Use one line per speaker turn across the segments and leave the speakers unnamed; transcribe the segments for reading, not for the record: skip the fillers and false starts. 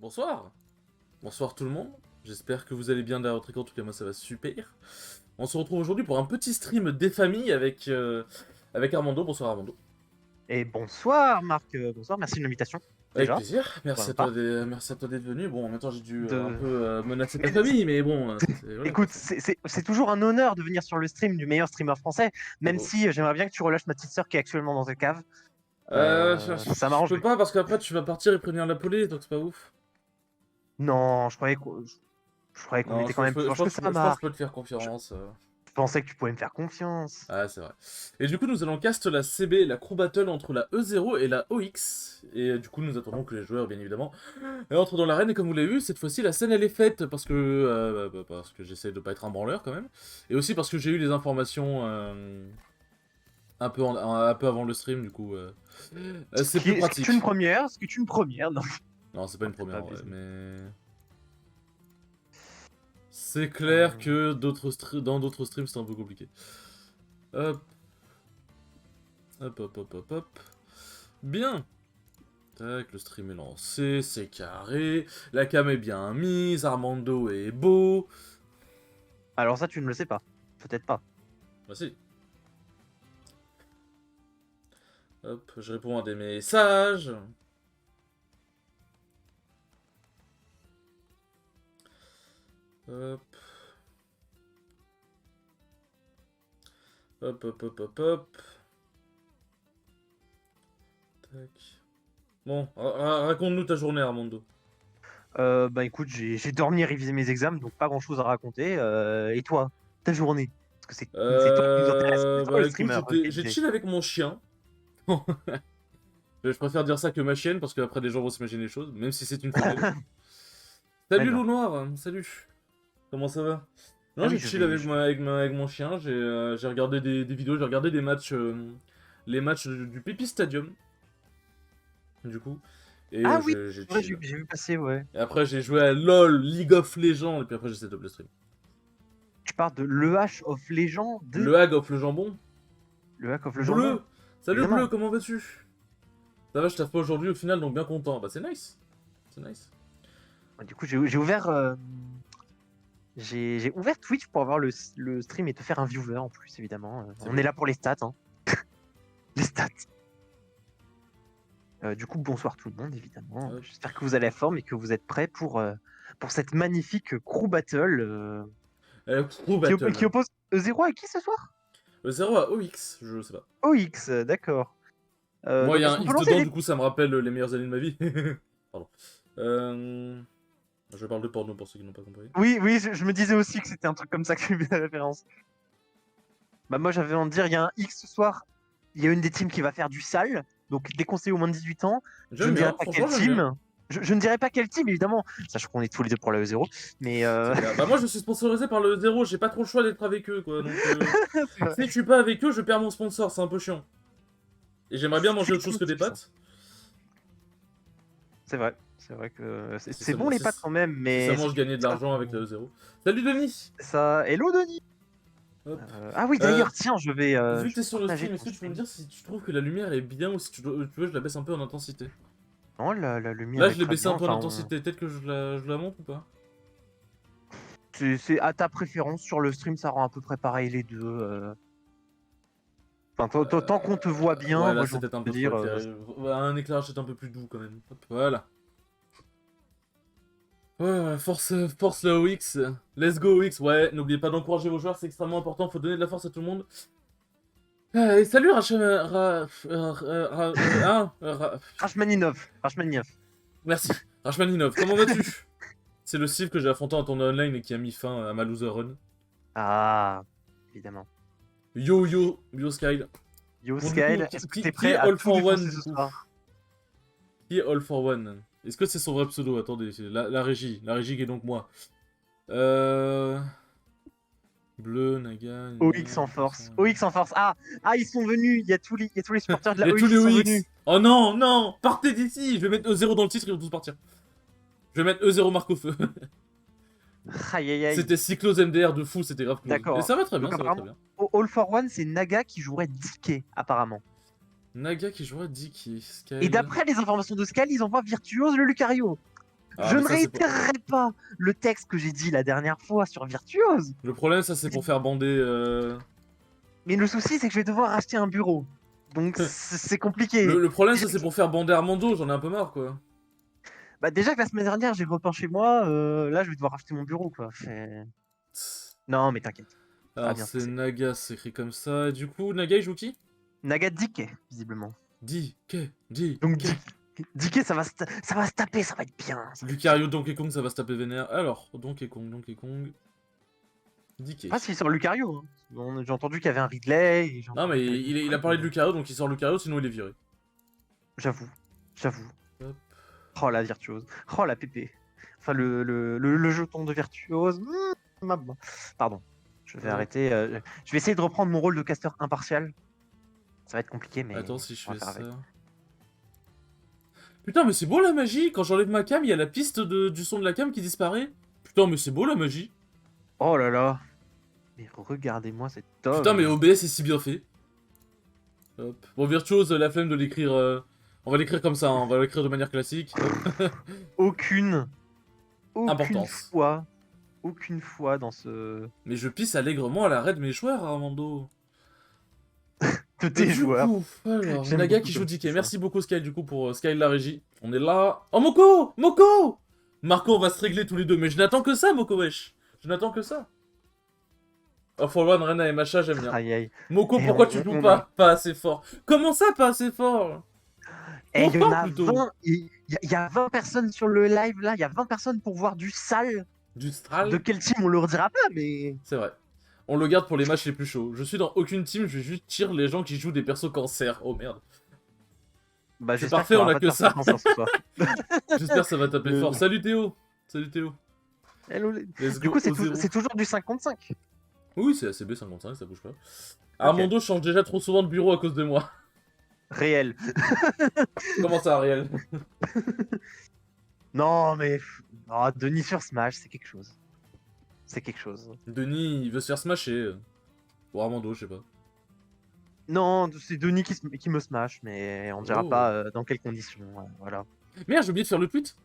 Bonsoir. Bonsoir tout le monde. J'espère que vous allez bien derrière votre écran. En tout cas, moi ça va super. On se retrouve aujourd'hui pour un petit stream des familles avec Armando. Bonsoir Armando.
Et bonsoir Marc, bonsoir, merci de l'invitation.
Avec
Déjà,
plaisir.
pour
Merci
ma
à toi
part.
d'être venu. Bon, en même temps, j'ai dû un
De...
peu menacer ta
Mais
famille, mais bon, voilà quoi.
écoute, c'est toujours un honneur de venir sur le stream du meilleur streamer français,
Ah
même
bon.
si j'aimerais bien que tu relâches ma petite sœur qui est actuellement dans ta cave. Ça
Je peux
m'arrangerait.
pas parce qu'après tu vas partir et prévenir la police, donc c'est pas ouf.
Non, je croyais qu'on
Non,
était quand même plus proches que ça,
je pense que je
Marc.
peux te faire
Je
confiance.
pensais que tu pouvais me faire confiance.
Ah, c'est vrai. Et du coup, nous allons cast la CB, la Crew Battle entre la E0 et la OX. Et du coup, nous attendons que les joueurs, bien évidemment, entrent dans l'arène. Et comme vous l'avez vu, cette fois-ci, la scène, elle est faite parce que j'essaie de pas être un branleur, quand même. Et aussi parce que j'ai eu les informations un peu avant le stream, du coup, c'est plus
Ce qui est
pratique.
une première, ce qui est une première. Non,
Non, c'est pas une
peut-être pas
première, ouais,
abuser.
mais... C'est clair
Euh,
que dans d'autres streams, c'est un peu compliqué. Hop, hop. Bien. Tac, le stream est lancé, c'est carré, la cam est bien mise, Armando est beau.
Alors ça, tu ne le sais pas. Peut-être pas.
Bah si. Hop, je réponds à des messages. Hop. Hop. Tac. Bon, raconte-nous ta journée, Armando.
Bah écoute, j'ai dormi et révisé mes examens, donc pas grand chose à raconter. Et toi, ta journée? Parce que c'est toi qui nous intéresse, c'est toi le
Bah écoute,
streamer
j'ai
qualifié.
chill avec mon chien. Je préfère dire ça que ma chienne, parce qu'après des gens vont s'imaginer les choses, même si c'est une femelle. Salut Loup
D'accord.
Noir, salut. Comment ça va? Non,
Ah oui,
j'ai chill avec mon chien, j'ai regardé des vidéos, j'ai regardé des matchs, les matchs du Pépi Stadium, du coup, et
Ah oui,
j'ai
c'est vrai,
chill.
j'ai vu passer, ouais.
Et après, j'ai joué à LoL, League of Legends, et puis après, j'ai set up le stream.
Tu parles de l'EH of Legend de
Le Hag of le jambon?
le Hack of le jambon,
Bleu! Salut Bleu,
évidemment.
comment vas-tu? Ça va, je taffe pas aujourd'hui au final, donc bien content. Bah, c'est nice. C'est nice.
Du coup, j'ai ouvert, j'ai ouvert Twitch pour avoir le stream et te faire un viewer en plus, évidemment.
C'est
On est
beau.
là pour les stats, hein. Les stats. Du coup, bonsoir tout le monde, évidemment.
Hop.
J'espère que vous allez à la forme et que vous êtes prêts pour cette magnifique crew battle
Pro
qui
Battle.
oppose E0 à qui ce soir?
0 à OX, je sais pas.
OX, d'accord.
Moi, il y
Donc,
a
est-ce
un
qu'on peut
X
lancer
dedans,
les...
du coup, ça me rappelle les meilleures années de ma vie. Pardon. Je parle de porno pour ceux qui n'ont pas compris.
Oui, oui, je me disais aussi que c'était un truc comme ça que tu la référence. Bah moi, j'avais envie de dire, il y a un X ce soir. Il y a une des teams qui va faire du sale. Donc, déconseillé au moins de 18 ans. Je
J'aime
ne dirai
bien,
pas
franchement,
quelle
j'aime bien.
team. Je ne dirai pas quelle team, évidemment. Sachant qu'on est tous les deux pour la E0. Mais
C'est clair. Bah, moi, je suis sponsorisé par le 0, j'ai pas trop le choix d'être avec eux, quoi. Donc,
c'est vrai.
si je suis pas avec eux, je perds mon sponsor, c'est un peu chiant. Et j'aimerais bien manger autre chose que des
Définitif, ça.
pâtes.
C'est vrai. C'est vrai que
Si
c'est bon les pâtes quand même,
si
mais
seulement
si
je
tu
gagnais de
fais ça,
l'argent avec le 0. Salut Denis!
ça. Hello Denis.
Hop.
Ah oui,
Euh,
d'ailleurs, tiens,
Vu que
je
t'es
vais
sur le
partager
stream,
ton
est-ce que tu peux me
stream.
dire si tu trouves que la lumière est bien ou si tu veux, je la baisse un peu en intensité?
Non, la lumière
Là,
est
je l'ai
très
baissé
bien.
un peu en
Enfin,
intensité. Peut-être que je la monte ou pas?
c'est à ta préférence. Sur le stream, ça rend à peu près pareil les deux. Enfin, tant qu'on te voit bien,
Ouais, là,
moi j'ai
c'est
envie
peut-être un
de
peu
te
trop
dire.
éclairé. Un éclairage peut-être un peu plus doux quand même. Hop, voilà. Ouais, force la OX. Let's go OX. Ouais, n'oubliez pas d'encourager vos joueurs, c'est extrêmement important. Faut donner de la force à tout le monde. Et salut Rachel.
Rachmaninov.
Merci. Rachmaninov, comment vas-tu? C'est le Steve que j'ai affronté en tournoi online et qui a mis fin à ma loser run.
Ah, évidemment.
Yo Skyle.
Yo
Bon, du coup,
Skyle, est-ce que t'es
qui
prêt
est
à
All
tout
for One
défoncer
du
ce
coup?
soir?
Qui est All for One? Est-ce que c'est son vrai pseudo? Attendez, c'est la régie. La régie qui est donc moi. Bleu, Naga...
OX en force. OX en force. Ils sont venus. Il y a tous les supporters de
Il
la
y a tous
OX
les
qui sont venus.
OX! Oh non, non! Partez d'ici! Je vais mettre E0 dans le titre, ils vont tous partir. Je vais mettre E0 marque au feu.
Aïe aïe aïe.
C'était si close MDR de fou, c'était grave close. Et
D'accord.
ça va très bien,
Donc
ça va très
apparemment,
bien.
All for One, c'est Naga qui jouerait DK, apparemment.
Naga qui jouera Dicky,
Et
Skyle...
d'après les informations de Scal, ils envoient Virtuose le Lucario.
Ah,
Je
mais
ne
ça, c'est pour...
réitérerai pas le texte que j'ai dit la dernière fois sur Virtuose.
Le problème, ça, c'est pour faire bander...
Mais le souci, c'est que je vais devoir acheter un bureau. Donc c'est compliqué.
Le problème,
Déjà
ça, c'est pour faire bander Armando, j'en ai un peu marre, quoi.
Bah, déjà que la semaine dernière, j'ai repeint chez moi, là, je vais devoir acheter mon bureau, quoi. Non, mais t'inquiète, ça va
Alors,
bien se
c'est
passer.
Naga, c'est écrit comme ça. Et du coup, Naga, il joue qui?
Nagadike, visiblement.
Di,
Donc,
Ke.
Dike, ça va se taper, ça va être bien. Ça va être bien.
Lucario, Donkey Kong, ça va se taper vénère. Alors, Donkey Kong. Dike.
Pas s'il sort Lucario. Hein. J'ai entendu qu'il y avait un Ridley. Et j'ai
Non,
entendu
mais
qu'il y avait d'autres
il a
trucs,
parlé de
mais
Lucario, donc il sort Lucario, sinon il est viré.
j'avoue, j'avoue.
Hop.
Oh la virtuose. Oh la pépé. Enfin, le jeton de virtuose. Pardon. Je vais
Ouais.
arrêter. Je vais essayer de reprendre mon rôle de casteur impartial. Ça va être compliqué, mais
Attends, si je
on va
fais
faire
ça...
avec.
Putain, mais c'est beau la magie! Quand j'enlève ma cam, il y a la piste du son de la cam qui disparaît. Putain, mais c'est beau la magie!
Oh là là. Mais regardez-moi cet
Putain, mais
homme.
OBS est si bien fait. Hop. Bon, Virtuose, la flemme de l'écrire... On va l'écrire comme ça, hein. On va l'écrire de manière classique. Hop.
Aucune
Importance.
aucune fois dans ce...
Mais je pisse allègrement à l'arrêt de mes joueurs, Armando.
de tes
Du
joueurs.
coup, alors,
J'aime
Naga
beaucoup
qui joue
comme tu
DK.
dis ça.
Merci beaucoup, Sky, du coup, pour Sky de la régie. On est là. Oh, Moko! Moko! Marco, on va se régler tous les deux. Mais je n'attends que ça, Moko, wesh. Je n'attends que ça. Oh, for one, Rena et Macha, j'aime bien.
Aïe aïe.
Moko,
Et
pourquoi tu joues pas? Pas assez fort. Comment ça, pas assez fort?
Et il y en
Pourtant,
a
plutôt.
20, il y a 20 personnes sur le live là, il y a 20 personnes pour voir du sale.
Du Stral?
De quel team on leur dira pas, mais...
C'est vrai. On le garde pour les matchs les plus chauds. Je suis dans aucune team, je vais juste tirer les gens qui jouent des persos cancer. Oh merde.
Bah,
C'est
j'espère
parfait,
qu'il y
on
aura
a
pas de
que ça.
personnes ce soir.
J'espère que ça va taper fort. Salut Théo. Salut Théo.
Hello,
Let's
du
go
coup,
au zéro.
c'est toujours du 55.
Oui, c'est ACB 55, ça bouge pas. Armando change déjà trop souvent de bureau à cause de moi.
Réel.
Comment ça, Ariel?
Non, mais... Oh, Denis sur Smash, c'est quelque chose. C'est quelque chose.
Denis, il veut se faire smasher. Ou Armando, je sais pas.
Non, c'est Denis qui me smash, mais on dira
Oh.
pas dans quelles conditions. Voilà.
Merde, j'ai oublié de faire le tweet.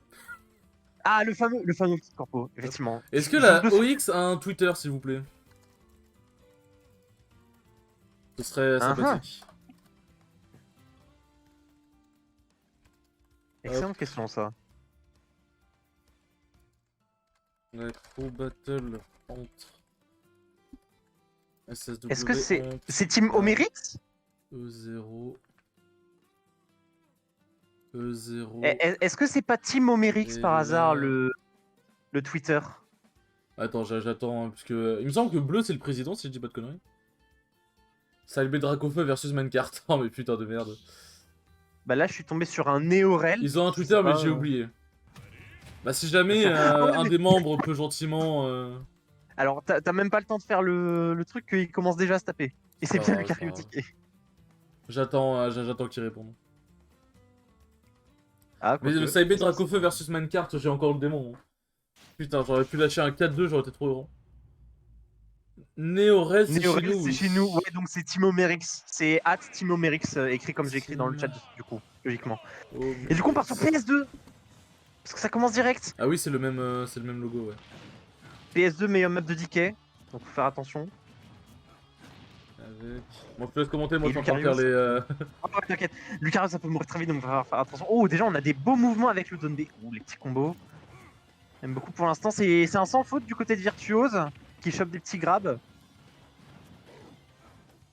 Ah, le fameux petit corpo, effectivement.
Est-ce que
Je
la
joue dessus.
OX a un Twitter, s'il vous plaît? Ce serait sympathique.
Excellente question, ça.
La Pro Battle entre SSW
Est-ce que c'est
entre
Team Omerix?
E0 E0
Est-ce que c'est pas Team Omerix
Et
par hasard
là-
le Twitter?
Attends, j'attends, hein, parce que... Il me semble que bleu, c'est le président, si je dis pas de conneries. Salbé Dracofeu versus Mancart. Oh, mais putain de merde.
Bah là, je suis tombé sur un Néorel.
Ils ont un
Je
Twitter,
sais
mais
pas,
j'ai oublié. Bah, si jamais
Ouais,
un
mais-
des membres peut gentiment...
Alors, t'as même pas le temps de faire le truc qu'il commence déjà à se taper. Et c'est
pas
bien
grave,
Lucario
c'est pas
Ticket.
J'attends qu'il réponde.
Ah,
Mais le Salbé Dracofeu versus Mancart, j'ai encore le démon. Hein. Putain, j'aurais pu lâcher un 4-2, j'aurais été trop heureux. Néorel, c'est chez
Néorel,
nous.
c'est chez nous. Ouais, donc c'est Team Omerix. C'est Team Omerix, écrit comme j'ai écrit dans le chat, du coup, logiquement.
Oh,
Et du coup, on part sur PS2. Parce que ça commence direct.
Ah oui, c'est le même logo, ouais.
PS2, meilleur map de DK. Donc faut faire attention.
Avec... Bon, je te laisse commenter, moi
Et
je suis en train de faire
Lucario,
les...
Oh, t'inquiète, Lucario ça peut mourir très vite donc on va faire attention. Oh, déjà on a des beaux mouvements avec le Donbe. Ouh, les petits combos. J'aime beaucoup pour l'instant. C'est un sans faute du côté de Virtuose qui chope des petits grabs.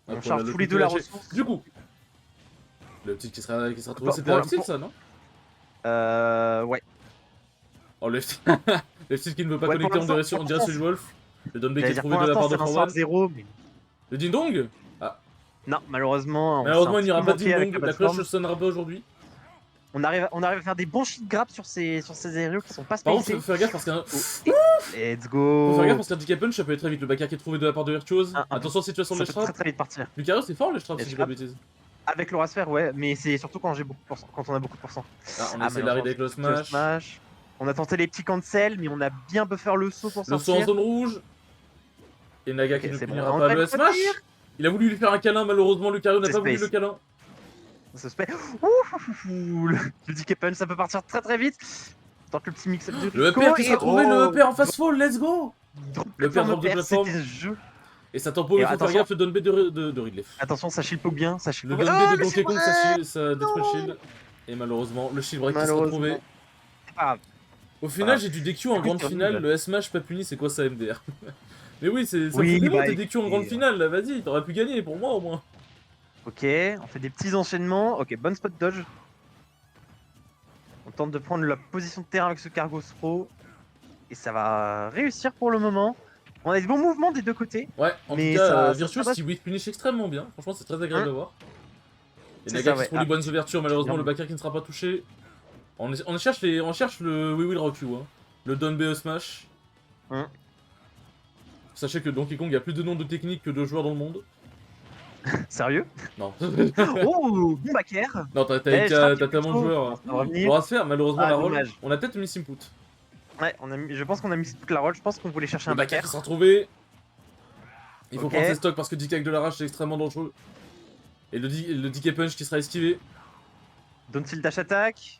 On
Après,
charge
le
tous les
petit
deux la
lâché.
ressource.
Du coup, le petit qui sera trouvé, c'était
Pour-
Leftil,
pour-
ça, non?
Ouais.
Oh, Leftil Leftil qui ne veut pas
Ouais, pour
connecter,
l'instant,
on dirait celui de Wolf. Le Donbe qui
J'allais
est
dire,
trouvé
pour
de la part
l'instant,
de
c'est un
Forwan.
0 mais...
Le Ding Dong?
Non, malheureusement.
Malheureusement, il n'y aura pas de
de
Ding Dong, la cloche ne sonnera pas aujourd'hui.
On arrive à faire des bons shit grabs sur ces aériaux qui sont pas
Par contre,
spacés.
faut faire gaffe parce qu'un...
Let's go.
Faut faire gaffe parce qu'un DK Punch ça peut être très vite. Le backer qui est trouvé de la part de Virtuose.
Un-
Attention, situation de
Ça peut
l'estrade.
très très vite partir.
Lucario, c'est fort l'estrade
Les
si je dis pas de
straps.
bêtises.
Avec l'aura sphère, ouais, mais c'est surtout quand j'ai beaucoup de pourcents, quand on a beaucoup de pourcents.
Ah, on
Ah,
essaie de l'arriver avec le
malheureusement,
smash.
On a tenté les petits cancels, mais on a bien buffer le saut pour
Le saut en
sortir.
zone rouge. Et Naga qui
Ok,
ne
c'est bon,
punira
on
pas
va
le
le
smash.
tenir.
Il a voulu lui faire un câlin, malheureusement Lucario n'a
C'est
pas voulu
space.
le câlin.
Ça se fait. Ouh, le DK punch, ça peut partir très très vite. tente le petit mix-up de
Le
Rico,
EPR qui sera
et
trouvé, le EPR en fast fall, let's go. Le EPR drop de plateforme.
c'était ce jeu.
Et ça tempo, il
Et
faut faire
attention.
gaffe, le down B de Ridley.
Attention, ça shield poke bien, ça shield
Le
poke
down
bien.
B de
Le
Donkey Kong,
shield-
ça détruit le
non.
shield. Et malheureusement, le shield break qui sera
Malheureusement.
trouvé.
C'est pas grave.
Au final, j'ai du DQ en
Oui,
grande
c'est
finale,
horrible.
le S-Smash pas puni, c'est quoi ça MDR? Mais oui, ça me
Oui,
fout des mots,
bah,
tes DQ en grande finale, là, vas-y, t'aurais pu gagner pour moi au moins.
Ok, on fait des petits enchaînements. Ok, bonne spot dodge. On tente de prendre la position de terrain avec ce Cargo Throw. Et ça va réussir pour le moment. On a des bons mouvements des deux côtés.
Ouais, en
Mais
tout cas,
ça
Virtuos
passe.
qui whip punish extrêmement bien, franchement c'est très agréable
Hein,
à voir. Et
c'est
Naga
ça,
qui
ouais.
se prend les bonnes ouvertures, malheureusement
bien.
le backer qui ne sera pas touché. On cherche le We Will Rock You, hein. Le Down BE Smash.
Hein.
Sachez que Donkey Kong a plus de noms de techniques que de joueurs dans le monde.
Sérieux?
Non.
Oh, bon backer.
Non, t'as
Eh, je frappe
tellement de
plutôt.
joueurs.
Ça va
On
revenir.
va se faire, malheureusement
Ah,
la roll.
dommage.
On a peut-être mis input.
Ouais, je pense qu'on a mis toute la roll. Je pense qu'on voulait chercher
Le
un
backer
backer.
qui sera retrouvé. Il faut
Ok.
prendre ses stocks parce que DK avec de la rage c'est extrêmement dangereux. Et le DK punch qui sera esquivé.
Don't tilt dash attack.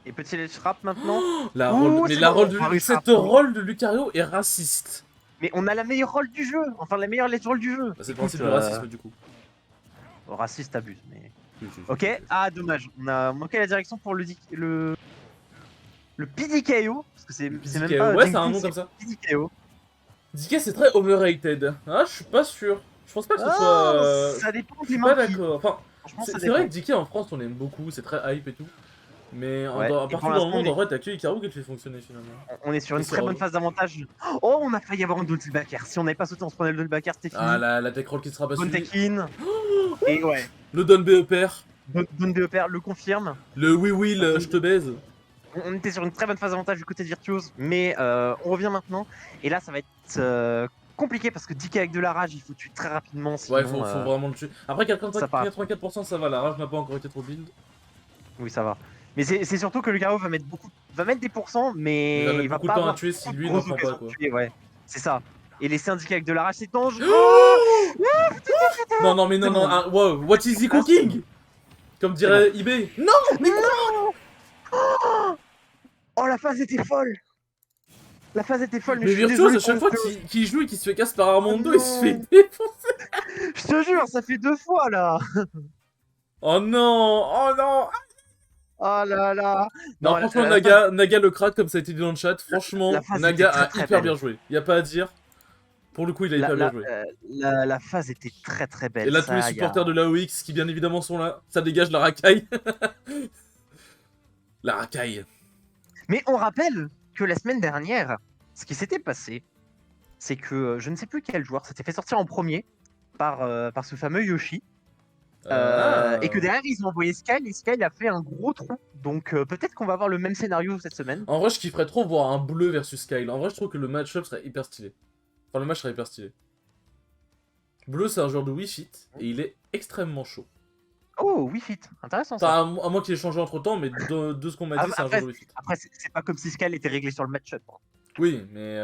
Et petit ledge trap maintenant.
La
Ouh,
roll, mais
c'est
la
bon,
roll
on va
de,
réussir à
cette
prendre.
roll de Lucario est raciste.
Mais on a la meilleure roll du jeu. Enfin, la meilleure ledge roll du jeu.
Bah, c'est le
Écoute,
principe du racisme du coup.
Raciste abuse, mais.
Oui, oui, oui.
Ok, ah dommage, on a manqué la direction pour le PDKO, parce que c'est même
PDKO,
pas
ouais, c'est un
Jenkins,
nom comme ça.
PDKO.
DK c'est très overrated. Ah, je suis pas sûr. Je pense pas que ce soit.
Ah, ça dépend
Je
des
suis pas
mains qui.
d'accord. Enfin,
Franchement, ça
c'est vrai
dépend.
que DK en France on aime beaucoup, c'est très hype et tout. Mais
Ouais, et
partout
pour
dans le
l'instant,
monde, en vrai, t'as que Ikaru qui le fait fonctionner finalement.
on est sur
Et
une
c'est
très bonne
relou.
phase d'avantage. Oh, on a failli avoir un double backer. Si on n'avait pas sauté, on se prenait le double backer, c'était fini.
Ah, la tech roll qui sera pas
Bonne
suivie.
tech in. Et ouais,
Le Don BE pair.
bonne BEPR le confirme.
Le We Will, je te baise.
On était sur une très bonne phase d'avantage du côté de Virtuose, mais on revient maintenant. Et là, ça va être compliqué parce que DK avec de la rage, il faut tuer très rapidement. Sinon,
Ouais, faut vraiment le tuer. Après,
ça part.
84% ça va, la rage n'a pas encore été trop build.
Oui, ça va. Mais c'est surtout que le Garo va mettre des pourcents, mais
Il va mettre
il va
beaucoup
pas
de temps à
avoir
tuer si
beaucoup de
lui n'en
grosses
prend pas,
occasions
quoi.
de tuer, ouais. C'est ça. Et les syndiqués avec de la rage, c'est dangereux.
Non, non, mais non,
C'est
non,
bon.
ah, wow, what is he cooking? Comme dirait eBay. Non, mais
Oh, la phase était folle. La phase était folle, mais
Mais
je suis
Virtuose,
désolé.
à chaque fois qu'il joue et qu'il se fait casse par Armando,
Oh
il se fait
non.
défoncer.
Je te jure, ça fait 2 fois là.
Oh non, oh non.
Oh là là.
Non,
Non,
franchement, Naga le crack, comme ça a été dit dans le chat. Franchement,
la phase
Naga
était
a
très,
hyper
très
bien
belle.
joué. Y a pas à dire. Pour le coup, il a hyper bien joué.
La phase était très très belle.
Et là, tous les supporters de l'AOX qui, bien évidemment, sont là. Ça dégage la racaille. La racaille.
Mais on rappelle que la semaine dernière, ce qui s'était passé, c'est que je ne sais plus quel joueur s'était fait sortir en premier par ce fameux Yoshi. Et que derrière, ils ont envoyé Skyle et Skyle a fait un gros trou. Donc peut-être qu'on va avoir le même scénario cette semaine.
En vrai, je kifferais trop voir un bleu versus Kyle. En vrai, je trouve que le match-up serait hyper stylé. Enfin, le match serait hyper stylé. Bleu, c'est un joueur de Wii Fit et il est extrêmement chaud.
Oh, Wii Fit, intéressant ça.
Enfin, à moins qu'il ait changé entre temps, mais de ce qu'on m'a dit, c'est un joueur de Wii Fit.
Après, c'est pas comme si Skyle était réglé sur le match-up.
Oui, mais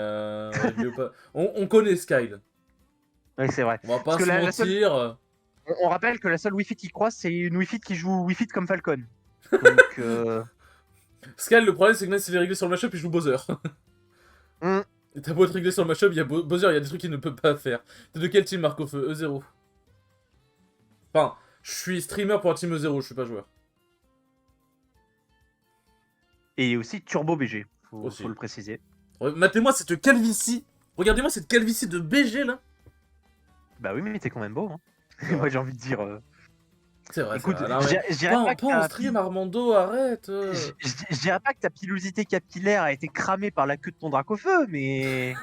on connaît Skyle.
Oui, c'est vrai.
On va pas
Parce
se
que
mentir.
on rappelle que la seule Wii Fit qu'il croise, c'est une Wii Fit qui joue Wii Fit comme Falcon. Donc,
Skyle, le problème, c'est que même s'il est réglé sur le match-up, il joue Bowser. Et t'as beau être réglé sur le match-up, il y a Bowser, il y a des trucs qu'il ne peut pas faire. T'es de quel team, Marco Feu? E0. Enfin, je suis streamer pour un team E0, je suis pas joueur.
Et aussi Turbo BG, faut
Aussi.
le préciser.
Matez-moi cette calvitie. Regardez-moi cette calvitie de BG là.
Bah oui, mais t'es quand même beau. Hein. Moi j'ai envie de dire.
C'est vrai,
Écoute,
c'est vrai.
je dirais pas que
en stream, Armando, arrête.
je dirais pas que ta pilosité capillaire a été cramée par la queue de ton drac au feu, mais.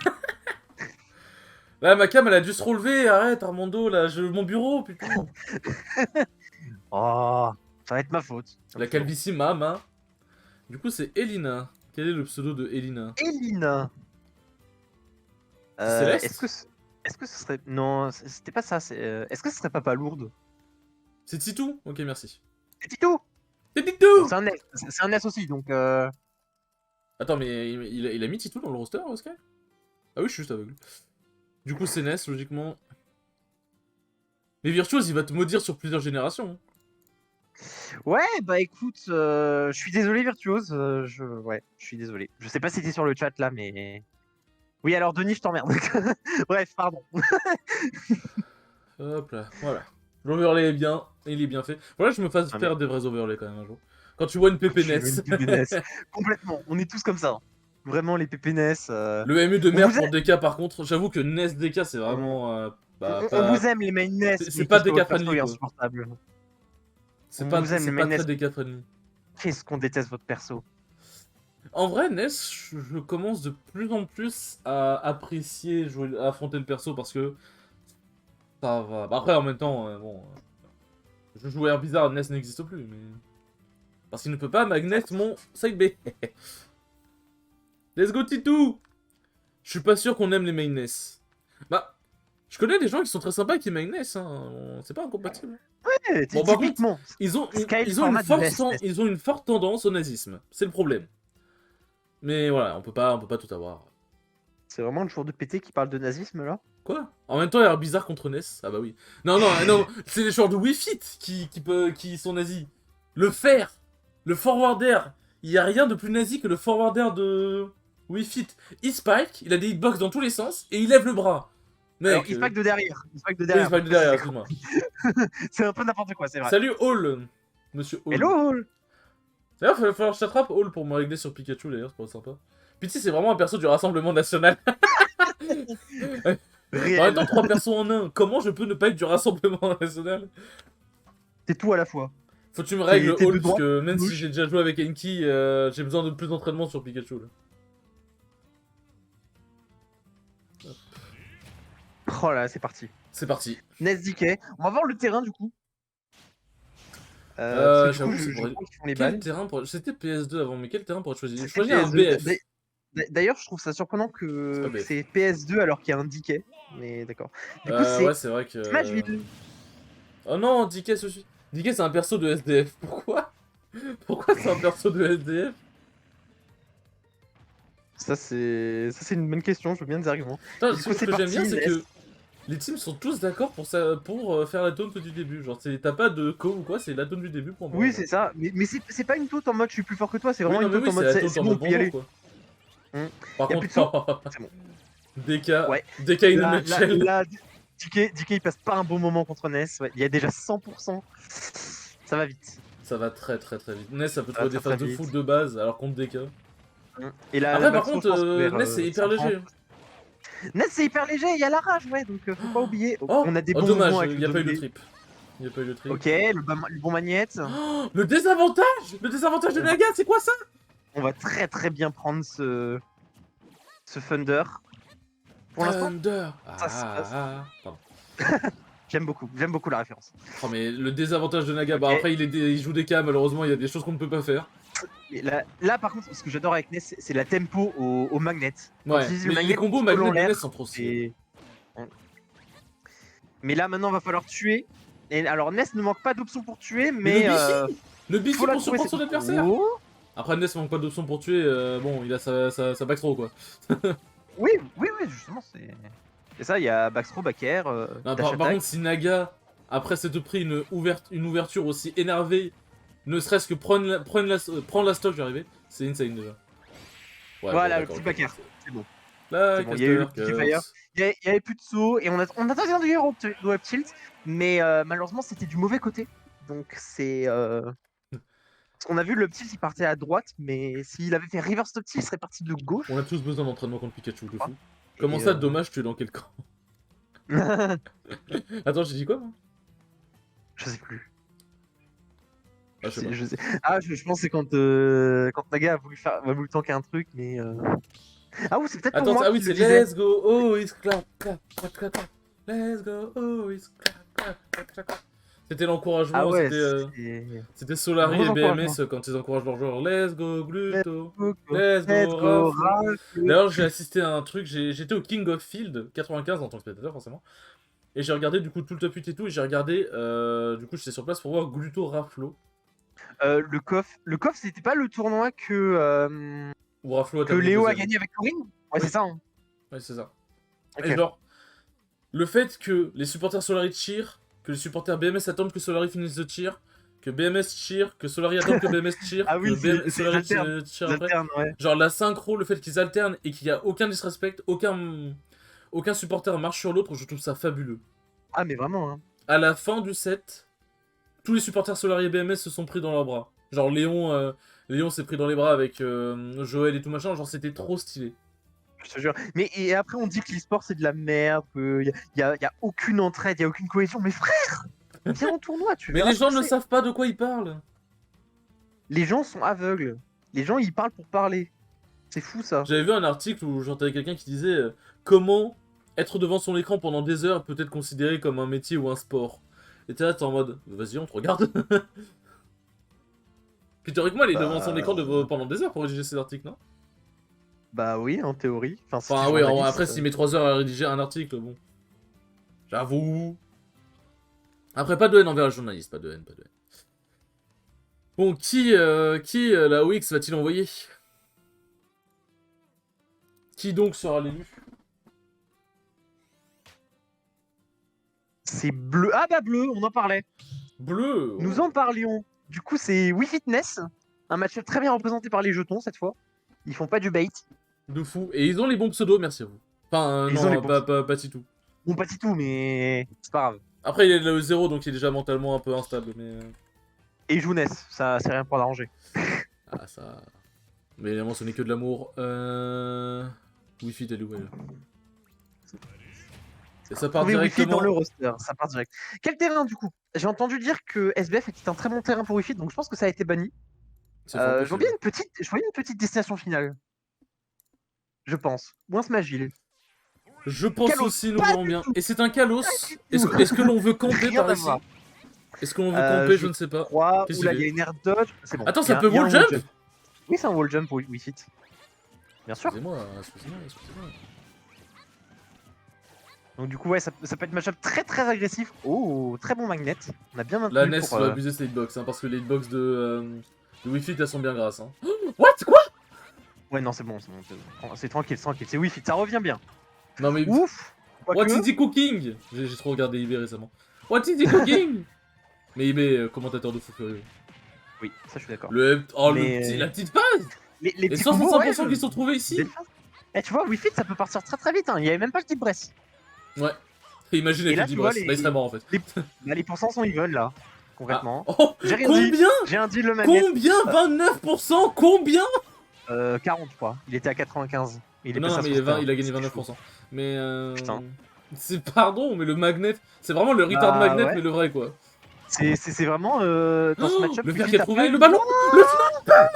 Là, ma cam, elle a dû se relever. Arrête, Armando, là, mon bureau, putain.
Oh, ça va être ma faute.
La calvitie, mama. Du coup, c'est Elina. Quel est le pseudo de Elina?
Elina.
Céleste.
Est-ce que ce serait. Non, c'était pas ça. Est-ce que ce serait pas lourde?
C'est Titou? Ok, merci.
C'est Titou.
C'est Titou.
C'est un S aussi, donc.
Attends, mais il a mis Titou dans le roster, Oscar? Ah oui, je suis juste aveugle. Du coup, c'est Ness, logiquement. Mais Virtuose, il va te maudire sur plusieurs générations.
Ouais, bah écoute, je suis désolé Virtuose, ouais, je suis désolé. Je sais pas si t'es sur le chat là, mais oui, alors Denis, je t'emmerde. Bref, pardon.
Hop là, voilà. L'overlay est bien, il est bien fait. Voilà, je me fasse
Ah, mais
faire des vrais overlays quand même un jour. Quand tu vois une
quand tu veux
PPNS.
une PPNS. Complètement, on est tous comme ça, hein. Vraiment les PPNS.
Le MU de
On
merde
vous
pour
aime,
DK par contre, j'avoue que NES DK c'est
on,
vraiment bah
on vous
pas
aime les main NES,
c'est
mais
pas
qu'est-ce que
DK
votre perso
friendly
est
quoi.
insupportable.
C'est
On
pas
vous aime les
c'est
main
pas
NES,
très DK friendly.
qu'est-ce qu'on déteste votre perso.
En vrai NES, je commence de plus en plus à apprécier jouer à affronter le perso parce que ça va. Bah, après en même temps bon je joue Air Bizarre, NES n'existe plus mais parce qu'il ne peut pas magnet mon side B. Let's go Titou. Je suis pas sûr qu'on aime les main NES. Bah je connais des gens qui sont très sympas qui main NES hein, c'est pas incompatible.
Ouais,
Bon, par contre,
typiquement, scale format de NES.
ils ont une forte tendance au nazisme. C'est le problème. Mais voilà, on peut pas tout avoir.
C'est vraiment le jour de pété qui parle de nazisme là.
Quoi? En même temps, il y a un bizarre contre NES. Ah bah oui. Non, non, non, c'est les joueurs de Wii Fit qui sont nazis. Le fer, le forwarder. Il y a rien de plus nazi que le forwarder de Wii Fit. Il spike, il a des hitbox dans tous les sens et il lève le bras.
Alors,
Mec,
il spike de derrière. Il spike de
oui, il
derrière.
spike de derrière, excuse-moi.
C'est un peu n'importe quoi, c'est vrai.
Salut Hall, monsieur Hall.
Hello.
D'ailleurs, il va falloir que je t'attrape Hall pour me régler sur Pikachu, d'ailleurs, c'est pas sympa. Puis tu sais, c'est vraiment un perso du Rassemblement National. En même
Réel.
temps, 3 persos en un, comment je peux ne pas être du Rassemblement National?
C'est tout à la fois.
Faut que tu me règles
T'es de
Hall, parce
droite,
que
de
même si
gauche.
j'ai déjà joué avec Enki, j'ai besoin de plus d'entraînement sur Pikachu. Là.
Oh là, c'est parti.
C'est parti.
NES On va voir le terrain du coup. Parce que du coup,
J'avoue, c'est
je
pour...
crois qu'ils font les
Quel
balles.
terrain pour... C'était PS2 avant, mais quel terrain pour choisir?
C'était
Choisir un
PS2.
BF.
D'ailleurs, je trouve ça surprenant
C'est pas
que
BF.
c'est PS2 alors qu'il y a un DK. Mais d'accord. Du coup, c'est
Ouais, c'est vrai que...
Smashville.
Oh non, DK, DK, c'est un perso de SDF. Pourquoi? Pourquoi c'est un perso de SDF?
Ça, c'est une bonne question. Je veux bien des arguments.
Putain,
Du coup,
ce
c'est
que j'aime bien,
parti.
c'est
NES.
que les teams sont tous d'accord pour faire la taunt du début. Genre, t'as pas de co ou quoi, c'est la taunt du début pour moi.
Oui,
Genre.
c'est ça. Mais c'est pas une taunt en mode je suis plus fort que toi. C'est
Oui,
vraiment
non,
une
mais
taunt
oui,
en
c'est
mode
la taunt
c'est
en
bon,
mode
on peut y
bonjour,
aller.
quoi.
Y
Par
a
contre,
plus de saut. C'est bon.
DK,
Ouais.
DK in a nutshell.
Là, DK, il passe pas un bon moment contre NES. Ouais. Il y a déjà 100%. Ça va vite.
Ça va très très très vite. NES, ça peut
Ça va
trouver des
très très
phases de
vite.
foot de base, alors contre DK.
Et la
Après, par
Baxter, je
contre,
pense que vers
NES, c'est hyper
50.
léger.
NES, c'est hyper léger. Il y a la rage, ouais. Donc, faut pas oublier.
Oh,
On a des
oh
bons mouvements
dommage,
avec
il
le
n'y a pas eu le
2D.
trip. Il n'y a pas eu le trip.
Ok, le bon magnète.
Oh, le désavantage! Le désavantage de
On va,
Naga, c'est quoi ça?
on va très très bien prendre ce Thunder. Pour l'instant,
Thunder!
ça se passe.
Pardon.
J'aime beaucoup la référence.
Oh, mais le désavantage de Naga, bah
Ok.
après il joue des cas, malheureusement il y a des choses qu'on ne peut pas faire.
Mais là, par contre, ce que j'adore avec NES, c'est la tempo au magnet. Quand
Ouais,
tu utilises le
mais les
magnet
combos
tout au long
magnet de
l'air,
NES sont trop stylés.
mais là maintenant va falloir tuer. Et alors NES ne manque pas d'options pour tuer,
Mais
mais
le Bifi
faut la
pour
trouver
surprendre
cette
son adversaire!
option.
Après NES manque pas d'options pour tuer, bon, il a sa backthrow quoi.
Oui, justement, c'est ça, il y a backthrow, back air,
Non,
dash
par
attack.
contre, si Naga, après s'être pris une ouverture aussi énervée, ne serait-ce que prendre la stock, j'arrivais, c'est insane déjà. Ouais,
Voilà,
bon,
le
d'accord,
petit
ok.
back air, c'est bon.
Là,
C'est bon, il y a eu le
Caster,
petit fire. Il y avait plus de saut, et on attendait un deuxième web tilt, mais malheureusement c'était du mauvais côté. Donc c'est... Parce qu'on a vu le tilt il partait à droite, mais s'il avait fait reverse top tilt, il serait parti de gauche.
On a tous besoin d'entraînement contre Pikachu, de fou.
Et,
Comment ça, dommage, tu es dans quel camp? Attends, j'ai dit quoi, moi?
Je sais plus.
Ah, je sais pas.
Je sais. Ah, je pense que c'est quand Naga a voulu tanker un truc, mais... Ah oui, c'est peut-être pour
Attends,
moi
ah oui,
qui
c'est
le disais.
let's go, oh, it's clap, clap, clap, clap, clap. Let's go, oh, it's clap, clap, clap, clap, clap. C'était l'encouragement,
Ah ouais,
c'était Solari
gros
et
encouragement.
BMS quand ils encouragent leurs joueurs. Let's go, Gluto.
Let's
Let's go,
go,
Raflo.
Raflo.
D'ailleurs, j'ai assisté à un truc, j'étais au King of Field 95 en tant que spectateur, forcément. Et j'ai regardé du coup tout le top 8 et tout, et j'ai regardé, du coup j'étais sur place pour voir Gluto Raflo.
Le KOF, c'était pas le tournoi
Ou Raflo a
que
terminé
Léo a
deuxième.
gagné avec Corinne. Ouais, c'est ça. Hein.
Ouais, c'est ça.
Ok.
Et genre, le fait que les supporters Solari cheer, que les supporters BMS attendent que Solari finisse de cheer, que BMS cheer, que Solari attend que BMS cheer,
Ah oui,
que
c'est
Solari
alterne.
cheer après.
Alterne, ouais.
Genre la synchro, le fait qu'ils alternent et qu'il n'y a aucun disrespect, aucun supporter marche sur l'autre, je trouve ça fabuleux.
Ah, mais vraiment, hein.
À la fin du set, tous les supporters Solari et BMS se sont pris dans leurs bras. Genre Léon s'est pris dans les bras avec Joël et tout machin, genre c'était trop stylé.
Je te jure. Mais et après, on dit que l'e-sport c'est de la merde, qu'il y a aucune entraide, il y a aucune cohésion. Mais frère, viens en tournoi, tu
Mais
verras
les
ce
gens
que
ne
c'est.
savent pas de quoi ils parlent.
Les gens sont aveugles. Les gens, ils parlent pour parler. C'est fou, ça.
J'avais vu un article où j'entendais quelqu'un qui disait comment être devant son écran pendant des heures peut être considéré comme un métier ou un sport. Et t'es là, t'es en mode, vas-y, on te regarde. Puis théoriquement, elle est devant son écran pendant des heures pour rédiger ses articles, non?
Bah oui, en théorie. Enfin, si
Enfin,
t'es
oui,
journaliste,
après, s'il met 3 heures à rédiger un article, bon. J'avoue. Après, pas de haine envers le journaliste, pas de haine, pas de haine. Bon, qui la OX va-t-il envoyer? Qui donc sera l'élu?
c'est bleu. Ah bah bleu, on en parlait.
Bleu.
Nous en parlions. Du coup, c'est Wii Fitness. Un match très bien représenté par les jetons cette fois. Ils font pas du bait.
De fou. Et ils ont les bons pseudos, merci à vous. Enfin,
Ils ont
non,
les bons
pas du tout.
Bon, pas du tout, mais c'est pas grave.
Après, il est le 0, donc il est déjà mentalement un peu instable, mais...
Et Jounes, ça c'est rien pour l'arranger.
Ah, ça... Mais évidemment, ce n'est que de l'amour. Wi-Fi, t'es où, elle? Et ça part
Trouver Wi-Fi
directement...
dans le roster, ça part direct. Quel terrain du coup? J'ai entendu dire que SBF était un très bon terrain pour Wi-Fi, donc je pense que ça a été banni.
C'est fort
Je voyais
possible.
une petite destination finale. Je pense. Ou un Smashville.
Je pense
Kalos,
aussi, nous
pas
verrons
du
bien.
tout.
Et c'est un Kalos.
tout.
Est-ce que l'on veut camper
Rien
par
à
ici?
voir.
Est-ce que l'on veut camper? Je ne sais pas. Qu'est-ce
Oula,
qu'il
il y a
fait?
une air dodge. C'est bon.
Attends,
Il y
ça
a-
peut
il y a un
wall
wall
jump?
Oui, c'est un wall jump pour Wi-Fi. Bien sûr.
Excusez-moi.
Donc du coup, ouais, ça peut être un match-up très très agressif. Oh, très bon magnet. On a bien maintenu
La NES
pour,
va abuser ses hitbox, hein, parce que les hitbox de Wi-Fi, elles sont bien grasses. Hein. What? Quoi?
Ouais, non, c'est bon. C'est tranquille. C'est Wi-Fi. Ça revient bien.
Non mais...
Ouf.
What is the cooking? J'ai trop regardé IB récemment. What is the cooking? Mais IB, commentateur de fou furieux.
Oui, ça je suis d'accord.
Oh,
Mais-
la petite phase.
Les
Les
petits combos,
165%
ouais,
qui sont trouvés ici.
Eh, tu vois, Wi-Fi, ça peut partir très très vite. Hein. Il y avait même pas le deep breath.
Ouais. Imagine
Et
avec
là,
le
tu
Dibras.
vois,
Bah, il serait mort en fait.
Bah, les pourcents sont even là. Complètement.
Ah. Oh,
J'ai rien dit.
combien?
J'ai un deal le magnet.
Combien? 29%? Combien?
40, je crois. Il était à 95. Il est
Non,
passé à
mais
61.
il a gagné
C'est
29%. Mais
Putain.
c'est pardon, mais le magnet, c'est vraiment le retard
Bah,
magnet,
ouais.
mais le vrai quoi.
C'est vraiment dans ce
Oh,
match-up.
le
Wi-Fi,
père qui a
t'as
trouvé
pas
le
eu-
ballon.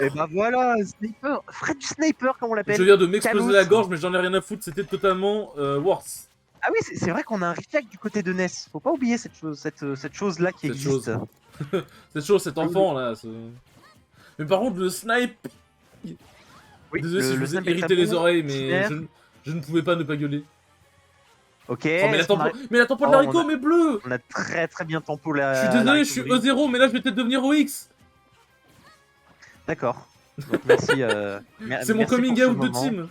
Et bah voilà, sniper. Fred du sniper, comme on l'appelle.
Je viens de m'exploser
Kalos.
la gorge, mais j'en ai rien à foutre. C'était totalement worse.
Ah oui, c'est vrai qu'on a un reflect du côté de NES. Faut pas oublier cette chose-là qui
Cette
existe.
chose. Cette chose, cet enfant là. Mais par contre, le snipe.
Oui,
Désolé si je vous ai
snipe est
irrité
très
les
bon.
oreilles, mais
Tinaire.
je ne pouvais pas ne pas gueuler.
Ok.
Oh, mais
est-ce qu'on a-
la tempo de
Oh,
l'haricot,
on a-
mais bleu.
On a très très bien tempo la.
Je suis désolé,
la
je suis
recovery.
E0, mais là je vais peut-être devenir OX.
D'accord. Donc, merci.
C'est mon coming out de team.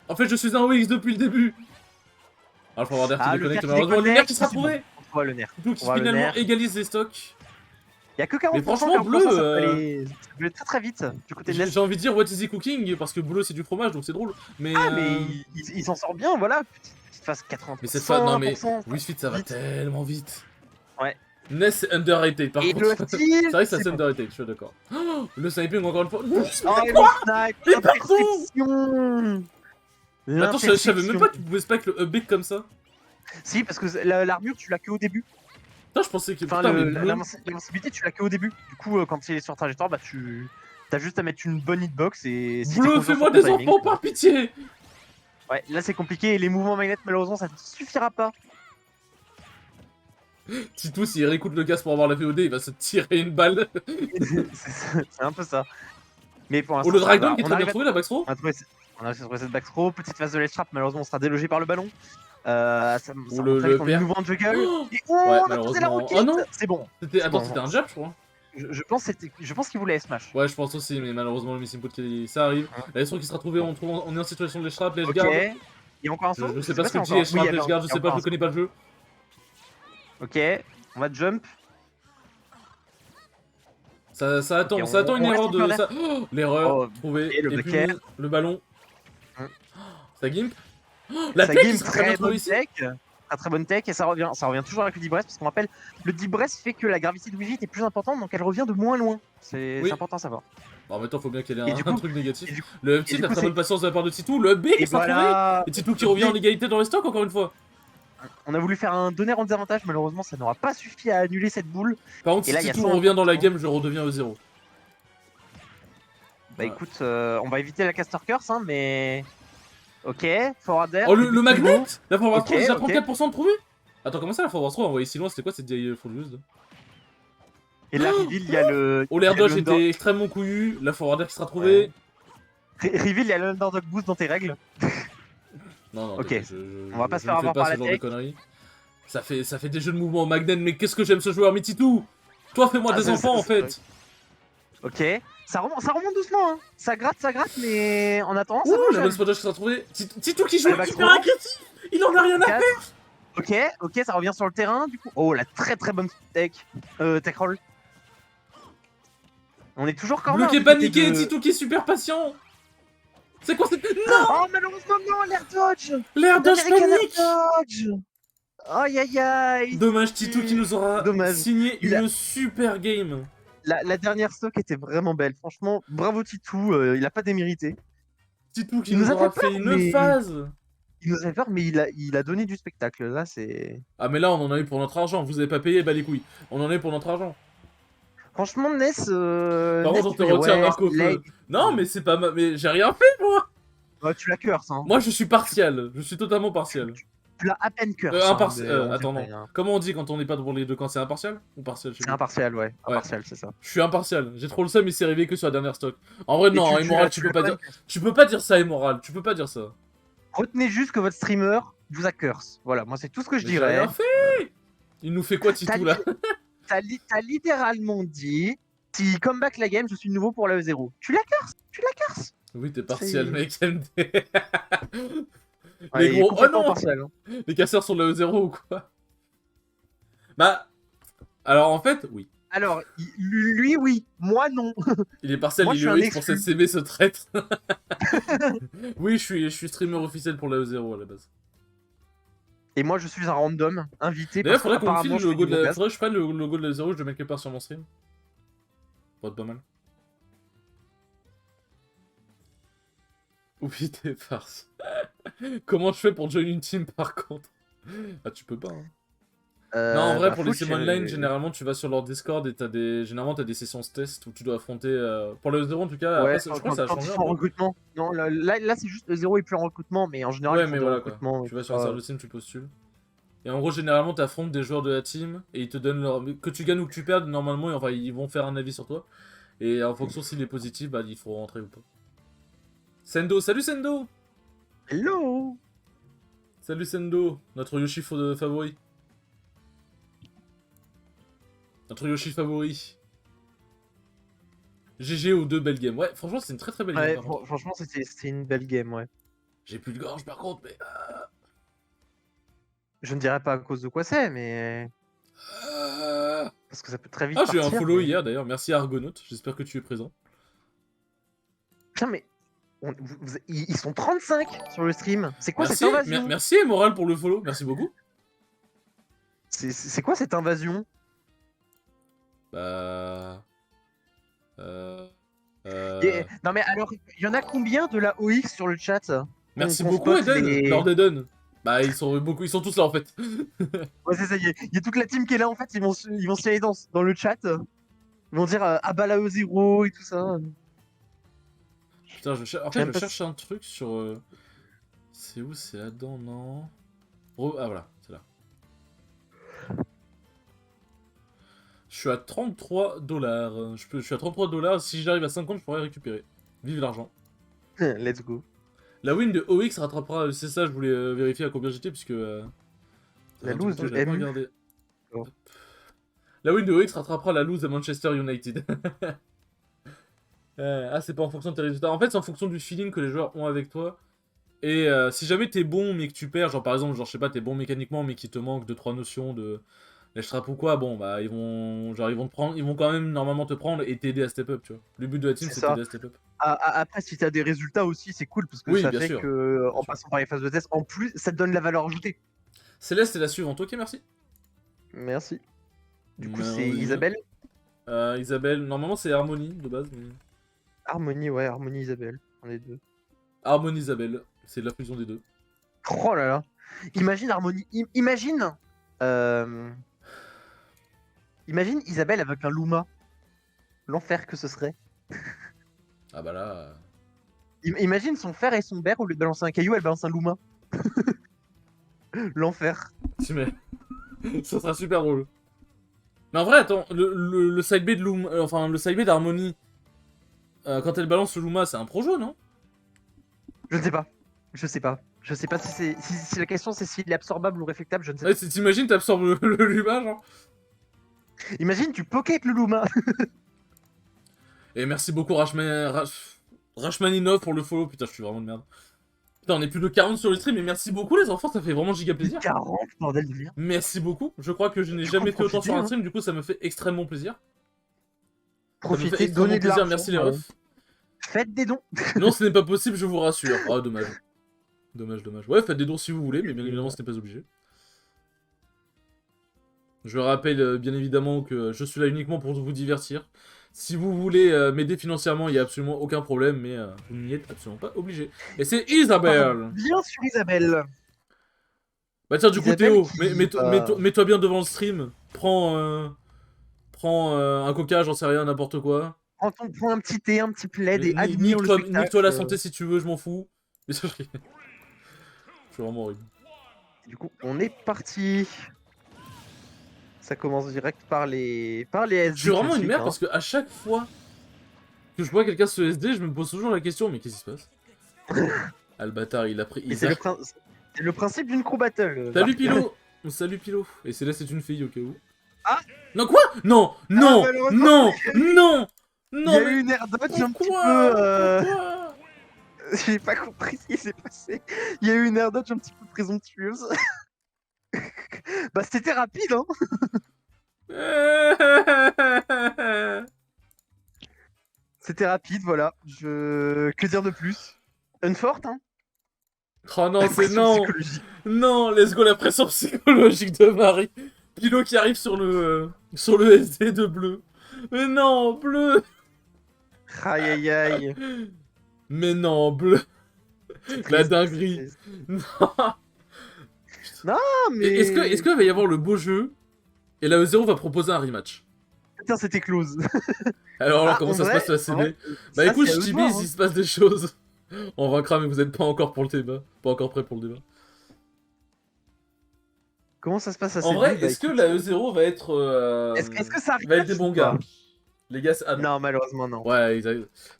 En fait, je suis un OX depuis le début. Ah, il faut avoir d'air qui
Ah, le
déconnecte,
nerf qui
malheureusement. Le nerf qui sera
c'est bon.
trouvé.
On voit le nerf.
Donc, qui
On voit le
finalement
nerf.
égalise les stocks.
Il y a que 40%.
Mais franchement,
40%,
bleu,
ça peut aller très très vite du côté de
J'ai
NES.
j'ai envie de dire what is the cooking parce que bleu c'est du fromage donc c'est drôle. Mais,
Ah, mais il s'en sort bien, voilà. Petite phase 80%.
mais cette fois, non mais
100%.
Wii Fit ça va
Vite.
tellement vite.
Ouais.
NES c'est underrated par
Et
contre.
le style.
C'est vrai que ça c'est
bon.
underrated, je suis d'accord. Oh, le sniping encore une fois.
Oh, et le snipe,
Mais pardon.
l'interception.
Attends, je savais même pas que tu pouvais spike le up big comme ça.
Si, parce que l'armure, tu l'as que au début.
Putain, je pensais que.
Enfin,
Putain, mais bleu.
l'invincibilité, tu l'as que au début. Du coup, quand il est sur trajectoire, bah tu. T'as juste à mettre une bonne hitbox et. Si t'es
Bleu,
confiant
fais-moi
sur ton
des
timing,
enfants par pitié.
Ouais, là c'est compliqué et les mouvements magnètes, malheureusement, ça ne suffira pas.
Titou, s'il réécoute le gaz pour avoir la VOD, il va se tirer une balle.
C'est un peu ça. Mais pour
Oh,
l'instant,
le
ça
Dragon
va.
qui est
On
très bien
arrive à-
trouvé la backthrow.
on a trouvé cette backthrow, petite phase de ledge trap, malheureusement on sera délogé par le ballon. Ça
Ou le
montre qu'on est
père.
nouveau en juggle.
Oh,
Et oh,
ouais,
on a posé la
malheureusement.
roquette.
Oh non.
C'est bon.
Attends,
bon,
c'était un jab, je crois.
Je pense qu'il voulait smash.
Ouais, je pense aussi, mais malheureusement, le missing put, ça arrive. La destruction qui sera trouvée, on est en situation de ledge
Ok.
guard.
Il y a encore un saut.
Je sais pas ce que
si
dit
encore-
ledge
oui, il y avait
guard, je
il y a
sais pas,
encore
je connais pas le jeu.
un saut. Ok, on va jump.
Ça attend,
Ok,
ça attend une
on
erreur
reste sur
de...
l'air.
Ça... L'erreur,
Oh,
trouvée,
et le
et puis
backer.
le ballon.
Mm.
Ça gimp. La
Ça
tech, il
game
sera très bien
très
trouvé
bonne
ici.
tech. Très bonne tech et ça revient toujours avec le deep breath parce qu'on rappelle, le deep breath fait que la gravité de Wigit est plus importante donc elle revient de moins loin. C'est
Oui.
important à savoir.
Bon, en même temps, faut bien qu'il y ait
Et du
un
coup,
truc négatif.
et du coup,
Le
et
F-tilt,
du
la
coup
très bonne
c'est.
patience de la part de Titou. Le B
Et
qui sera trouvé.
voilà,
Et Titou qui
le
revient en
B.
égalité dans les stocks, encore une fois.
On a voulu faire un donner en désavantage, malheureusement ça n'aura pas suffi à annuler cette boule.
Par contre,
Et
si
là il y a
Titou
100
revient dans la
points.
game, je redeviens au 0.
Bah
Voilà.
écoute, on va éviter la caster curse, hein, mais. Ok, forward air,
Oh,
début
le
de
magnet.
combo.
La forward
Ok,
throw, déjà
ok.
34% de trouvé. Attends, comment ça la forward throw envoyé si loin? C'était quoi cette vieille frauduleuse là?
Et là, reveal, il y a le.
Oh,
Il
l'air
y a le
dodge était extrêmement couillu. La forward air qui sera
Ouais.
trouvée.
Reveal, il y a le underdog boost dans tes règles.
Non, non,
Ok,
t'inquiète,
on va pas se
je ne
faire
fais
avoir
pas
par
ce
la
genre de
tech.
conneries. Ça fait des jeux de mouvement Magnen, mais qu'est-ce que j'aime ce joueur, Mititou. Toi, fais-moi
Ah,
des enfants, en
ouais.
fait.
Ok, ça remonte doucement, hein. Ça gratte, mais en attendant,
Ouh,
ça bouge.
la bonne spot dodge qui sera trouvée. Titou qui joue
Allez, back
hyper
throw.
agressif. Il en a rien à faire.
4. Ok, ça revient sur le terrain, du coup. Oh, la très bonne tech. Tech roll. On est toujours corner
Bloqué,
du côté
paniqué,
de.
Titou qui est super patient. C'est quoi cette... Non.
Oh, malheureusement, non, l'air dodge.
L'air dodge
L'American Air
panique.
Dodge. Aïe, aïe, aïe.
Dommage, Titou qui nous aura
Dommage.
signé
Il a...
une super game.
la dernière stock était vraiment belle. Franchement, bravo Titou, il a pas démérité.
Titou qui
Il nous
nous
a fait
aura
peur,
fait une
mais
phase.
il a donné du spectacle. Là, c'est.
Ah mais là on en a eu pour notre argent, vous avez pas payé, bah les couilles. On en a eu pour notre argent.
Franchement, Ness,
Par
Ness,
contre on
tu
te
peux dire
retire
ouais,
Marc au
late.
feu. Non mais c'est pas mais j'ai rien fait moi.
Tu la curse, hein.
Moi je suis partial, je suis totalement partial.
Tu l'as à peine curse, hein,
Impartial,
on
attends
dirait,
non.
hein.
Comment on dit quand on n'est pas pour les deux camps? C'est impartial ou partial, je sais
C'est
plus.
impartial, ouais.
Ouais,
Impartial, c'est ça.
je suis impartial. J'ai trop le seum, il s'est réveillé que sur la dernière stock. En vrai
Et
non, Immoral, tu
tu
peux
l'as
pas
pas
dire...
curse.
Tu peux pas dire ça, Immoral, tu peux pas dire ça.
Retenez juste que votre streamer vous a curse. Voilà, moi c'est tout ce que je
Mais j'ai
dirais.
rien fait. Il nous fait quoi
T'as
Titou là?
t'as littéralement dit, si comeback la game, je suis nouveau pour la E0. Tu la curse.
Oui t'es partial mec,
Ouais,
Les
il est
gros... Oh
complètement
non.
partial, hein.
Les casseurs sont de la E0 ou quoi? Bah... Alors en fait, oui.
Alors, lui, oui. Moi, non.
Il est partial,
Moi,
il
je suis
est
un
EX pour cette
exclu.
CB ce traître. Oui, je suis streamer officiel pour la E0 à la base.
Et moi, je suis un random invité
D'ailleurs,
parce
faudrait qu'on me file
qu'apparemment,
le
je fais
logo
du
de la...
gaz.
Faudrait que je prenne le logo de la E0 et je le mets quelque part sur mon stream. Pour être pas mal. Oui, t'es farce. Comment je fais pour join une team par contre? Ah, tu peux pas, hein. Non, en vrai,
Bah,
pour
faut
les sim
tirer.
online, généralement, tu vas sur leur Discord et généralement, t'as des sessions test où tu dois affronter... Pour la E0, en tout cas,
Ouais,
après, je crois que ça a
quand ils
changé un
sont en
peu.
recrutement. Non, là c'est juste le 0 et plus en recrutement, mais en général,
Ouais,
ils font
mais
des
voilà, quoi.
recrutements. Et
Tu vas
tout
sur un
ça.
serveur de team, tu postules. Et en gros, généralement, t'affrontes des joueurs de la team et ils te donnent leur... Que tu gagnes ou que tu perdes, normalement, enfin, ils vont faire un avis sur toi. Et en fonction s'il est positif, bah, il faut rentrer ou pas. Sendo, salut Sendo!
Hello!
Salut Sendo, notre Yoshi favori. Notre Yoshi favori. GG aux deux belles games. Ouais, franchement, c'est une très belle game
Ouais,
par contre.
franchement, c'était une belle game, ouais.
J'ai plus de gorge par contre, mais...
Je ne dirais pas à cause de quoi c'est, mais. Parce que ça peut très vite
Ah, j'ai eu un
partir.
follow
Mais...
hier d'ailleurs, merci à Argonaut, j'espère que tu es présent.
Putain, mais. Ils sont 35 sur le stream. C'est quoi cette
Merci,
invasion?
merci Moral pour le follow, merci beaucoup.
C'est quoi cette invasion?
Bah...
Non, mais alors, il y en a combien de la OX sur le chat?
Merci
qu'on
beaucoup
spot
Eden,
les-
Lord Eden. Bah ils sont beaucoup, ils sont tous là en fait.
Ouais, c'est ça, il y a toute la team qui est là en fait. Ils vont se aller dans le chat. Ils vont dire ah bah la E0 et tout ça.
Putain, en fait
J'aime
je
pas
cherche un truc sur... C'est où? C'est là-dedans, non? Ah voilà, c'est là. Je suis à 33 $. Je suis à 33 $. Si j'arrive à 50, je pourrais récupérer. Vive l'argent.
Let's go.
La win de OX rattrapera... C'est ça, je voulais vérifier à combien j'étais, puisque...
La
un truc
lose
que j'avais pas
MU.
regardé.
Oh.
La win de OX rattrapera la lose de Manchester United. Ah, c'est pas en fonction de tes résultats. En fait, c'est en fonction du feeling que les joueurs ont avec toi. Et si jamais t'es bon mais que tu perds, genre par exemple, genre je sais pas, t'es bon mécaniquement mais qu'il te manque 2-3 notions Les Strap ou quoi, bon, bah, ils vont te prendre, ils vont quand même normalement te prendre et t'aider à step up, tu vois. Le but de la team,
C'est
c'est
ça.
t'aider à step up.
Après, si tu as des résultats aussi, c'est cool parce que
Oui,
ça
bien
fait
sûr.
que,
Bien
en
sûr.
passant par les phases de test, en plus, ça te donne la valeur ajoutée.
Céleste est la suivante, ok, merci.
Merci. Du coup, c'est
Vas-y.
Isabelle.
Isabelle, normalement c'est Harmonie de base, mais...
Harmonie, ouais, Harmonie, Isabelle. On est deux.
Harmonie Isabelle, c'est la fusion des deux.
Oh là là. Imagine Harmonie. Imagine. euh, Imagine Isabelle avec un Luma. L'enfer que ce serait.
Ah bah là...
Imagine son fer et son bear, au lieu de balancer un caillou, elle balance un Luma. L'enfer.
Mais... ça sera super drôle. Mais en vrai, attends, le side B de Luma... enfin, le side B d'Harmonie, quand elle balance le Luma, c'est un pro jeu, non?
Je ne sais pas. Je sais pas. Je sais pas si c'est. Si la question c'est s'il est absorbable ou réflectable, je ne sais
Ouais,
pas.
t'imagines, t'absorbes le Luma, genre.
Imagine, tu pocket le Luma.
Et merci beaucoup Rashmaninov pour le follow, putain, je suis vraiment de merde. Putain, on est plus de 40 sur le stream, mais merci beaucoup les enfants, ça fait vraiment giga plaisir.
40, bordel de merde.
Merci beaucoup, je crois que je n'ai
Tu peux en
jamais fait autant
profiter,
sur un
hein.
stream, du coup ça me fait extrêmement plaisir. Ça me fait
Profitez,
extrêmement
donnez de
plaisir,
l'argent.
merci les refs.
Faites des dons.
Non, ce n'est pas possible, je vous rassure. Ah, dommage. Dommage, dommage. Ouais, faites des dons si vous voulez, mais bien évidemment, ce n'est pas obligé. Je rappelle bien évidemment que je suis là uniquement pour vous divertir. Si vous voulez m'aider financièrement, il n'y a absolument aucun problème, mais vous n'y êtes absolument pas obligé. Et c'est Isabelle.
Bien sûr, Isabelle.
Bah tiens, du coup,
Isabelle
Théo,
qui.
mets-toi bien devant le stream. Prends un coca, j'en sais rien, n'importe quoi.
Prends un petit thé, un petit plaid et admire le spectacle.
Nique-toi la santé si tu veux, je m'en fous. Mais je suis vraiment horrible.
Du coup, on est parti. Ça commence direct par les SD
Je suis vraiment une
classiques,
merde
hein.
parce que à chaque fois que je vois quelqu'un se SD, je me pose toujours la question, mais qu'est-ce qui se passe? Ah, le bâtard, il a pris
Et c'est
Isaac.
le principe d'une crew battle.
Salut
Marc.
Pilo. Salut Pilo. Et c'est là, c'est une fille au cas où.
Ah.
Non, quoi? Non, non,
malheureusement,
non, non,
Il y
non,
a
mais
eu une air dodge un petit
pourquoi?
peu.
Pourquoi?
J'ai pas compris ce qui s'est passé. Il y a eu une air dodge un petit peu présomptueuse. Bah, c'était rapide, hein. C'était rapide, voilà. Que dire de plus? Unfort, hein.
Oh non, c'est
Pression
non.
psychologique.
Non, let's go la pression psychologique de Marie. Pilo qui arrive sur le SD de bleu. Mais non, bleu.
Aïe aïe aïe.
Mais non, bleu.
C'est
La
triste,
dinguerie.
c'est triste.
Non.
Non, mais.
Est-ce qu'il va y avoir le beau jeu et la E0 va proposer un rematch?
Putain, c'était close.
Alors, comment
En
ça se
vrai,
passe la
en vrai,
CB? Bah
ça,
écoute,
c'est à
je
eux de
tibise,
voir, hein.
il se passe des choses. On vaincra, mais vous êtes pas encore pour le débat. Pas encore prêt pour le débat.
Comment ça se passe à
En
cette
vrai,
vie? Bah
est-ce que
écoute.
la E0 va être...
Est-ce que ça
va être des
rematch
bons
ou
gars?
pas?
Les gars, ah non.
Non, malheureusement, non.
Ouais,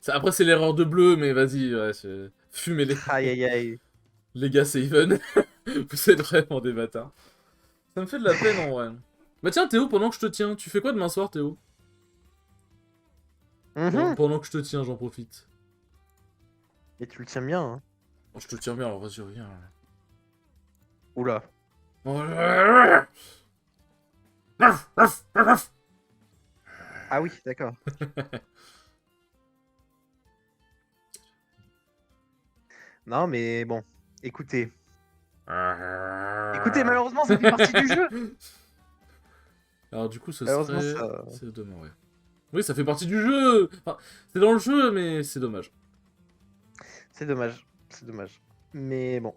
après c'est l'erreur de bleu, mais vas-y, ouais, fumez-les.
Aïe aïe aïe.
Les gars, c'est even. Vous êtes vraiment des bâtards. Ça me fait de la peine en vrai. Bah tiens, Théo, pendant que je te tiens, tu fais quoi demain soir, Théo?
Mhm.
Pendant que je te tiens, j'en profite.
Et tu le tiens bien, hein.
Oh, je te tiens bien, alors vas-y, reviens.
Oula. Ah oui, d'accord. Non, mais bon, écoutez. Écoutez, malheureusement, ça fait partie du jeu.
Alors du coup, ce
Malheureusement,
serait...
ça.
C'est dommage, ouais. Oui, ça fait partie du jeu. Enfin, c'est dans le jeu, mais c'est dommage.
C'est dommage. C'est dommage. Mais bon.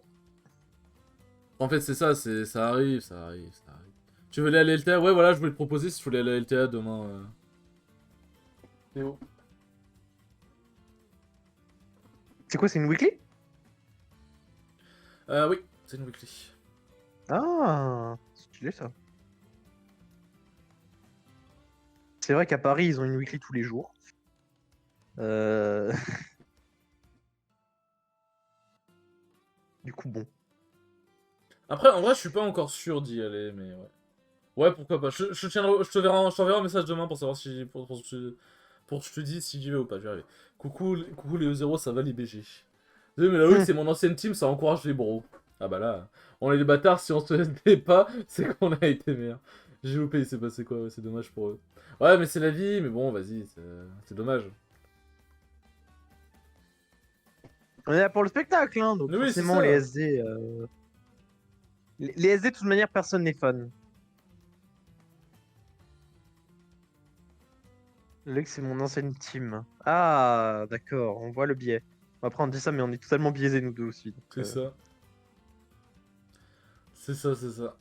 En fait, c'est ça, ça arrive, ça arrive, ça arrive. Tu veux aller à la LTA? Ouais, voilà, je voulais te proposer si tu voulais aller à la LTA demain. Théo.
C'est quoi, c'est une weekly?
Oui, c'est une weekly.
Ah, stylé ça. C'est vrai qu'à Paris, ils ont une weekly tous les jours. Du coup, bon.
Après, en vrai, je suis pas encore sûr d'y aller, mais ouais. Ouais, pourquoi pas. Je t'enverrai un message demain pour savoir si... Pour que je te dise si j'y vais ou pas, je vais arriver. Coucou les E0, ça va les BG. Désolé, mais là, oui, c'est mon ancienne team, ça encourage les bros. Ah bah là, on est des bâtards, si on se laisse pas, c'est qu'on a été meilleurs. J'ai loupé, il s'est passé quoi, ouais, c'est dommage pour eux. Ouais, mais c'est la vie, mais bon, vas-y, c'est dommage.
On est là pour le spectacle, hein, donc
Mais oui, c'est
forcément
ça.
les SD. Les SD, de toute manière, personne n'est fan. Lex, c'est mon ancienne team. Ah, d'accord, on voit le biais. Après, on dit ça, mais on est totalement biaisés, nous deux aussi. Donc,
C'est ça. C'est ça, c'est ça.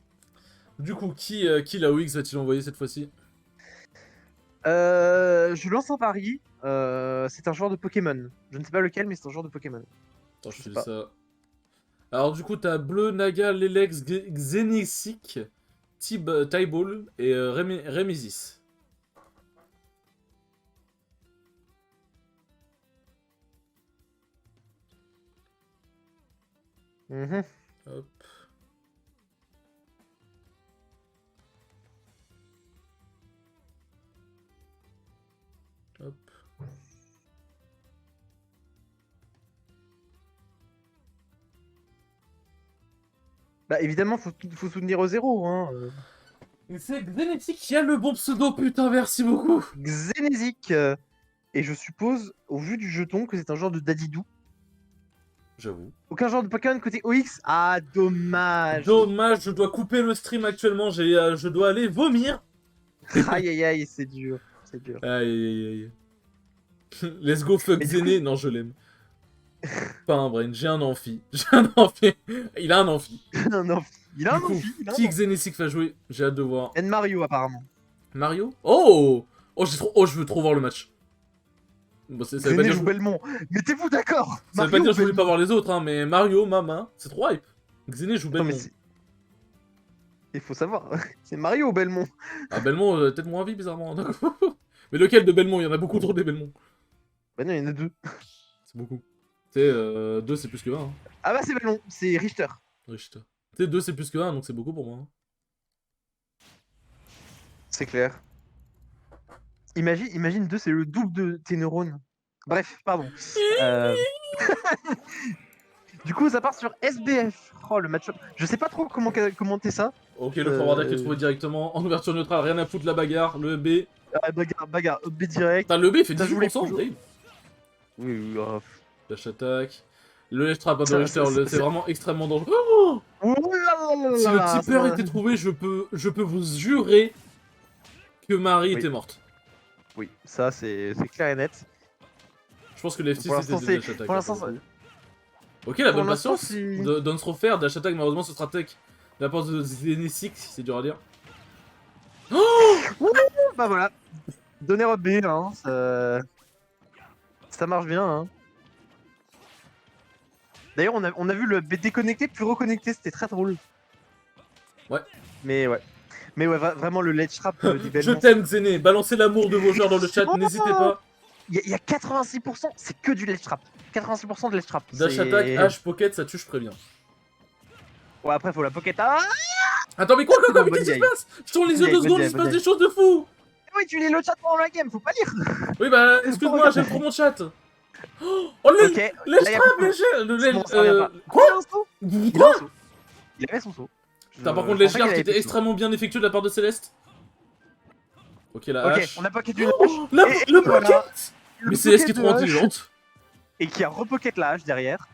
Du coup, qui la OX va-t-il envoyer cette fois-ci?
Je lance un pari. C'est un joueur de Pokémon. Je ne sais pas lequel, mais c'est un joueur de Pokémon.
Attends, je
Je
te
sais
dis
pas.
ça. Alors, du coup, t'as Bleu, Naga, Lelex, Xenesic, Tyball et Remesis.
Mhm.
Hop. Hop.
Bah, évidemment, faut soutenir au zéro. Hein.
Et c'est Xenesic qui a le bon pseudo, putain, merci beaucoup.
Xenesic. Et je suppose, au vu du jeton, que c'est un genre de Dadidou.
J'avoue.
Aucun genre de Pokémon côté OX. Ah, dommage.
Dommage, je dois couper le stream actuellement, je dois aller vomir.
Aïe aïe aïe, c'est dur. C'est dur.
Aïe aïe aïe. Let's go fuck
Mais du
Zéné.
coup-
Non, je l'aime. Pas un brain, j'ai un amphi. J'ai un amphi. Il a un amphi.
Non, non, il a
Du
un
coup,
amphi. Il a un
qui
amphi.
Xenesic va jouer? J'ai hâte de voir.
Et Mario, apparemment.
Mario? Oh! Oh, je veux trop voir le match. Bon, ça veut pas
Xené
dire,
joue Belmont. Mettez-vous d'accord.
ça veut pas dire que je voulais
Belmont.
pas voir les autres, hein, mais Mario, ma main, c'est trop hype. Xené joue
Non, mais
Belmont.
il faut savoir. C'est Mario ou Belmont?
Ah, Belmont, peut-être moins vie, bizarrement. Mais lequel de Belmont? Il y en a beaucoup trop des Belmont.
Bah non, il y en a deux.
C'est beaucoup. Tu sais, 2 c'est plus que 1. Hein.
Ah bah c'est Belmont, c'est Richter.
Richter. Tu sais, 2 c'est plus que 1, donc c'est beaucoup pour moi. Hein.
C'est clair. Imagine 2, c'est le double de tes neurones. Bref, pardon. Euh, Du coup, ça part sur SBF. Oh, le match-up. Je sais pas trop comment commenter ça.
Ok, le forward qui est trouvé directement en ouverture neutrale, rien à foutre la bagarre, le B.
Bagarre, up B direct.
Putain, le B il fait
Ça joue les
18%,
coups.
Dave.
Oui, oui, oh.
Dash attack. Le ledge trap de
Ça,
Richter,
c'est-
c'est vraiment extrêmement dangereux. Oh
Ouh là là là
si
là
le
là,
tipper
ça-
était trouvé, je peux vous jurer que Marie
Oui.
était morte.
Oui, ça c'est clair et net.
Je pense que l'FT
Pour
c'était
l'instant,
des
c'est-
dash attack.
pour
hein,
l'instant,
pour le coup. Ok, la
pour
bonne
l'instant,
patience
c'est-
donne se refaire. Dash attack, malheureusement, ce sera tech. De la part de Zenesic, c'est dur à dire.
Bah voilà. Donner up B, hein, ça marche bien. Hein. D'ailleurs, on a vu le B déconnecté puis reconnecté, c'était très drôle.
Ouais.
Mais ouais, vraiment le ledge trap du
Je
Belmont.
t'aime, Zéné. Balancez l'amour de vos joueurs dans le chat,
Oh
n'hésitez pas.
Il y a 86%, c'est que du ledge trap. 86% de ledge trap.
Dash
c'est-
attack, H, pocket, ça tue, je préviens.
Ouais, après, faut la pocket. Ah
Attends, mais quoi,
Bon,
mais
bonne
qu'est-ce qui se
vieille.
passe? Je tourne les
Bonne
yeux 2
vieille,
secondes,
bonne
il se passe
vieille.
des choses de fou.
oui, tu lis le chat pendant la game, faut pas lire.
Oui, bah, excuse-moi, j'aime trop mon chat. Oh, le
Ok,
lèche
là, y a
trap,
plus de-
léger, le
C'est bon, ça revient pas.
Quoi?
Il a un saut. Il a
Quoi?
un saut. Il avait son saut.
Putain, par
Je
contre,
pensais
léger
qu'il
qui
avait
était
plus de saut.
extrêmement bien effectué de la part de Céleste. Ok, la
Ok,
hache.
on a pocket une
Oh,
hache.
le
voilà.
pocket.
Le
Mais Céleste qui est
pocket
trop
de hache.
intelligente.
Et qui a repocket la hache derrière.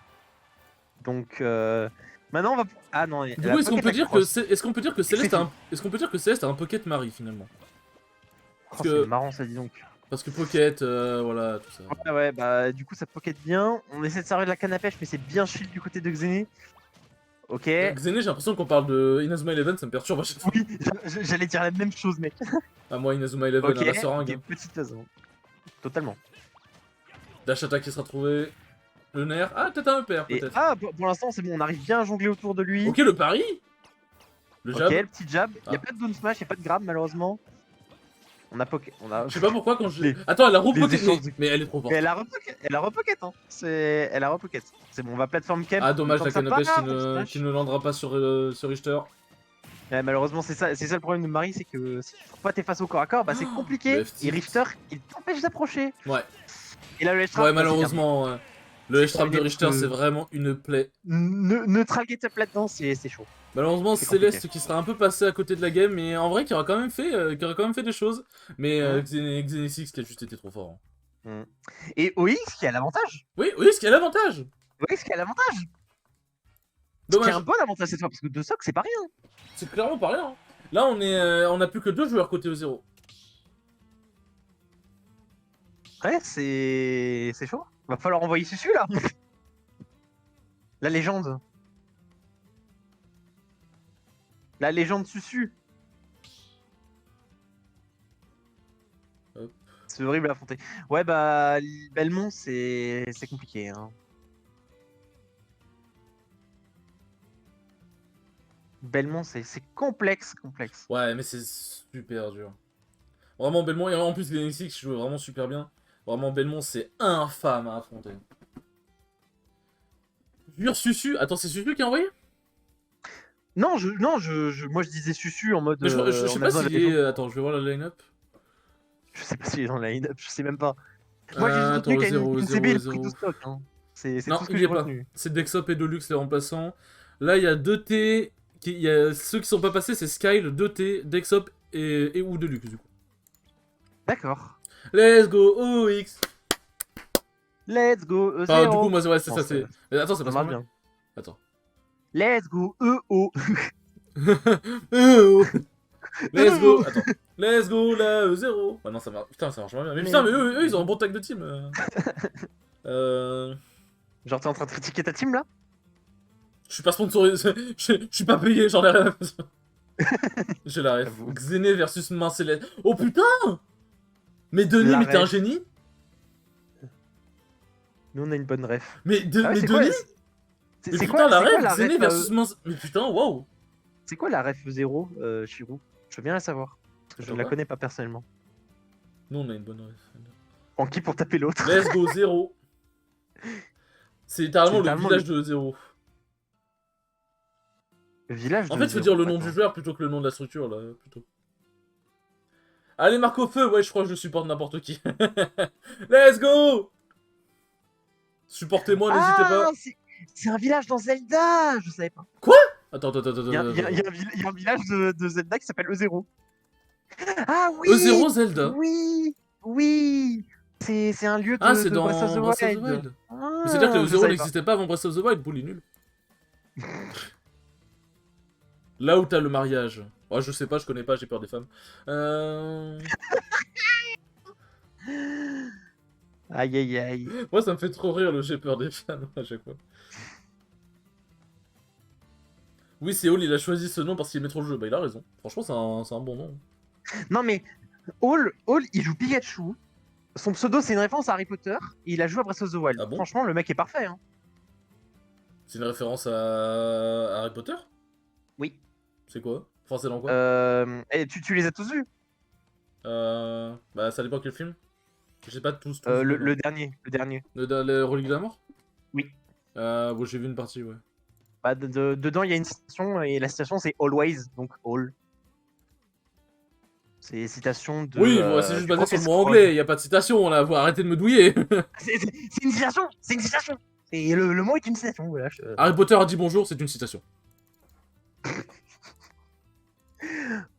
Donc, maintenant on va. Ah non,
Du coup, est-ce qu'on peut dire que Céleste a un pocket Marie finalement?
Oh,
que-
c'est marrant ça, dis donc.
Parce que pocket, voilà, tout ça.
Ouais, bah du coup ça pocket bien. On essaie de servir de la canne à pêche, mais c'est bien chill du côté de Xené. Ok.
Xené, j'ai l'impression qu'on parle de Inazuma Eleven, ça me perturbe à chaque fois.
Oui, j'allais dire la même chose, mec.
Ah, moi, Inazuma Eleven,
Ok,
à la seringue.
ok, petite façon. Totalement.
Dash attack qui sera trouvé. Le nerf. Ah, peut-être un EPR,
Et,
peut-être.
ah, pour l'instant c'est bon, on arrive bien à jongler autour de lui.
Ok, le pari. Le jab.
Ok, le petit jab.
Ah.
Y a pas de down smash, y a pas de grab malheureusement. On a pocket.
Je sais pas pourquoi quand je.
Les-
Attends, elle a repocket.
échanges de-
Mais elle est trop forte.
Mais elle a repocket, hein. Elle a repocket. C'est bon, on va plateforme camp.
Ah, dommage,
Le
la
temps que
canne
ça
à pêche
part,
qui ne landera pas sur Richter.
Ouais, malheureusement, c'est ça le problème de Marie, c'est que si tu trouves pas tes face au corps à corps, bah c'est compliqué.
le FT.
Et Richter, il t'empêche d'approcher.
Ouais.
Et là, le ledge trap,
Ouais,
bah, c'est
malheureusement, le edge trap de
terminé,
Richter,
parce que-
c'est vraiment une plaie.
Neutral get up là-dedans, c'est chaud.
Malheureusement,
C'est compliqué.
Céleste qui sera un peu passé à côté de la game, mais en vrai, qui aura quand même fait des choses. Mais Xenexix qui a juste été trop fort.
Mmh. Et OX qui a l'avantage.
Oui, oui, ce qui a l'avantage.
OX qui a l'avantage. Ce qui est
Dommage.
un bon avantage cette fois, parce que 2 socs, c'est pas rien.
C'est clairement pas rien. Là, on a plus que 2 joueurs côté E0.
Ouais, c'est chaud. Va falloir envoyer Susu là. La légende. La légende Susu.
Hop.
C'est horrible à affronter. Ouais, bah, Belmont, c'est compliqué. Hein. Belmont, c'est complexe.
Ouais, mais c'est super dur. Vraiment, Belmont, et en plus, Xenexix joue vraiment super bien. Vraiment, Belmont, c'est infâme à affronter. Jure Susu. Attends, c'est Susu qui a envoyé?
Non, moi je disais Susu en mode.
Mais je sais
en
pas
amenant la
s'il est.
légende.
Attends, je vais voir la line-up.
Je sais pas s'il est dans la line-up, je sais même pas. Moi j'ai juste
Attends,
retenu
le
qu'il y a
0,
une
0,
CB, il a pris
0.
12 stocks. Hein. C'est
Non,
tout ce que
il y
j'ai
est pas.
retenu.
C'est Dexop et Deluxe les remplaçants. Là, il y a 2T. Il y a ceux qui sont pas passés, c'est Skyle, 2T, Dexop et ou Deluxe du coup.
D'accord.
Let's go OX.
Let's go E0.
Ah, du coup, moi, ouais, c'est
Non,
ça, c'est. Mais attends, c'est
ça
pas
marche
ça.
bien.
Attends.
Let's go EO.
Let's go. Attends. Let's go la E0. Ah non, ça marche. Putain, ça marche pas bien. Mais putain, mais eux, ils ont un bon tag de team.
Genre t'es en train de critiquer ta team là?
Je suis pas sponsorisé. Je suis pas payé, j'en ai rien à faire. J'ai la ref.
J'avoue.
Xené versus Main Céleste. Oh putain! Mais Denis,
La
mais t'es un
ref.
génie?
Nous on a une bonne ref.
Mais,
Ah ouais,
mais
c'est quoi,
Denis?
c'est
Mais
c'est
putain,
quoi,
la
c'est quoi
ref,
la
Xené
ref
versus Main... Mais putain, waouh!
c'est quoi la ref 0, Chirou? Je veux bien la savoir. Parce que je
Attends,
ne la
quoi?
connais pas personnellement.
Nous, on a une bonne ref.
En qui pour taper l'autre?
Let's go 0. C'est littéralement
C'est
le
littéralement
village de 0.
Le village
En
de
fait, faut
zéro,
dire le nom du
d'accord.
joueur plutôt que le nom de la structure, là, plutôt. Allez, Marco Feu, ouais, je crois que je supporte n'importe qui. Let's go! Supportez-moi, n'hésitez
Ah,
pas.
c'est un village dans Zelda! Je savais pas.
Attends.
Il y a un village de Zelda qui s'appelle E0. Ah
E0
oui!
Zelda.
Oui! C'est un lieu
Ah,
de,
c'est
de Breath of
dans
the
Breath of the
Wild.
Wild.
Ah,
Mais c'est-à-dire que le
je
0
savais pas.
n'existait pas avant Breath of the Wild, Paul, il est nul. Là où t'as le mariage. Oh, je sais pas, je connais pas, j'ai peur des femmes.
Aïe aïe aïe.
Moi, ça me fait trop rire le j'ai peur des femmes à chaque fois. Oui, c'est Hall, il a choisi ce nom parce qu'il aimait trop le jeu. Bah, il a raison. Franchement, c'est un bon nom.
Non mais, Hall, il joue Pikachu. Son pseudo c'est une référence à Harry Potter. Et il a joué à Breath of the Wild.
Ah bon?
Franchement, le mec est parfait. Hein.
C'est une référence à Harry Potter?
Oui.
C'est quoi? Enfin, c'est dans quoi?
Et tu les as tous vus?
Bah, ça dépend quel film. Je sais pas tous.
Le dernier.
Le Relique de la Mort?
Oui.
Bon, j'ai vu une partie, ouais.
Bah, dedans, il y a une citation, et la citation, c'est Always, donc All. C'est une citation de...
Oui, bon, c'est juste
du
basé sur le mot
professeur
anglais, y a pas de citation, là, faut arrêter de me douiller.
C'est une citation. Et le mot est une citation, voilà.
Harry Potter a dit bonjour, c'est une citation.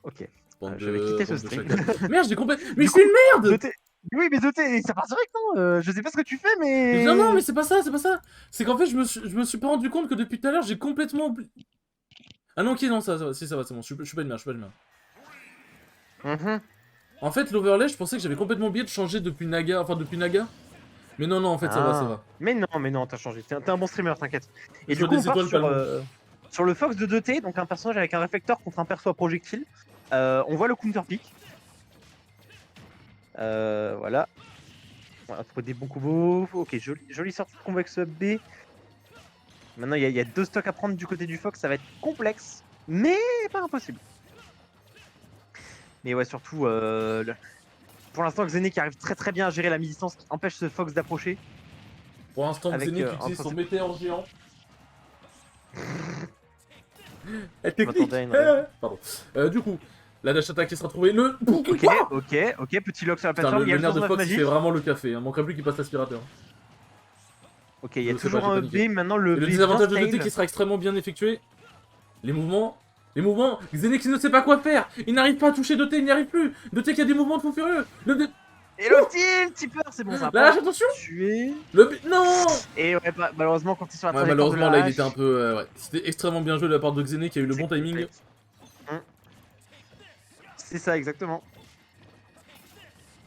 Ok.
Bande
Je vais quitter ce
bande de
stream.
chacun. Merde, j'ai complètement... Mais
Du
je suis une merde!
Zoté- Oui, mais Zoté, ça part direct, non je sais pas ce que tu fais, mais...
Non, mais c'est pas ça, c'est pas ça. C'est qu'en fait, je me suis pas rendu compte que depuis tout à l'heure, j'ai complètement oublié... Ah non, ok, non, ça va, si, ça va, c'est bon, je suis pas une merde,
Mhm.
En fait, l'overlay, je pensais que j'avais complètement oublié de changer depuis Naga, depuis Naga. Mais non, en fait, ça va.
Mais non, t'as changé. T'es un bon streamer, t'inquiète. Et
Je
du coup,
vois
on
des
part
étoiles
sur le Fox de 2T, donc un personnage avec un réflecteur contre un perso à projectile. On voit le counter pick. Voilà. On va trouver des bons combos. Ok, jolie sortie de combo avec ce B. Maintenant, il y a 2 stocks à prendre du côté du Fox. Ça va être complexe, mais pas impossible. Mais ouais, surtout, pour l'instant, Xené qui arrive très bien à gérer la mi-distance qui empêche ce Fox d'approcher.
Pour l'instant,
Avec,
Xené qui utilise
entre-
son météore géant. Elle
Je m'attendais à une
Pardon. Du coup, la dash attack qui sera trouvée. Le...
Ok, petit lock sur la
Putain,
plateforme.
le
Il y a
nerf de
le
Fox, il
magique.
fait vraiment le café. Hein. Manquerait plus qu'il passe l'aspirateur.
Ok, il y a
Je sais
toujours
pas, j'ai
un
paniqué.
B, maintenant le
Et
B
le
bien
désavantage de
scale.
DT qui sera extrêmement bien effectué. Les mouvements... Xenex il ne sait pas quoi faire. Il n'arrive pas à toucher Doté, il n'y arrive plus. Doté qui a des mouvements de fou furieux.
Et le petit tipper, c'est bon, ça.
Lâche, attention.
Tué.
Non.
Et ouais, malheureusement, quand il est sur la
Ouais,
trajectoire
malheureusement,
de la
là, il était un
hache,
peu... ouais. C'était extrêmement bien joué de la part de Xené qui a eu le
c'est
bon timing.
complexe. C'est ça, exactement.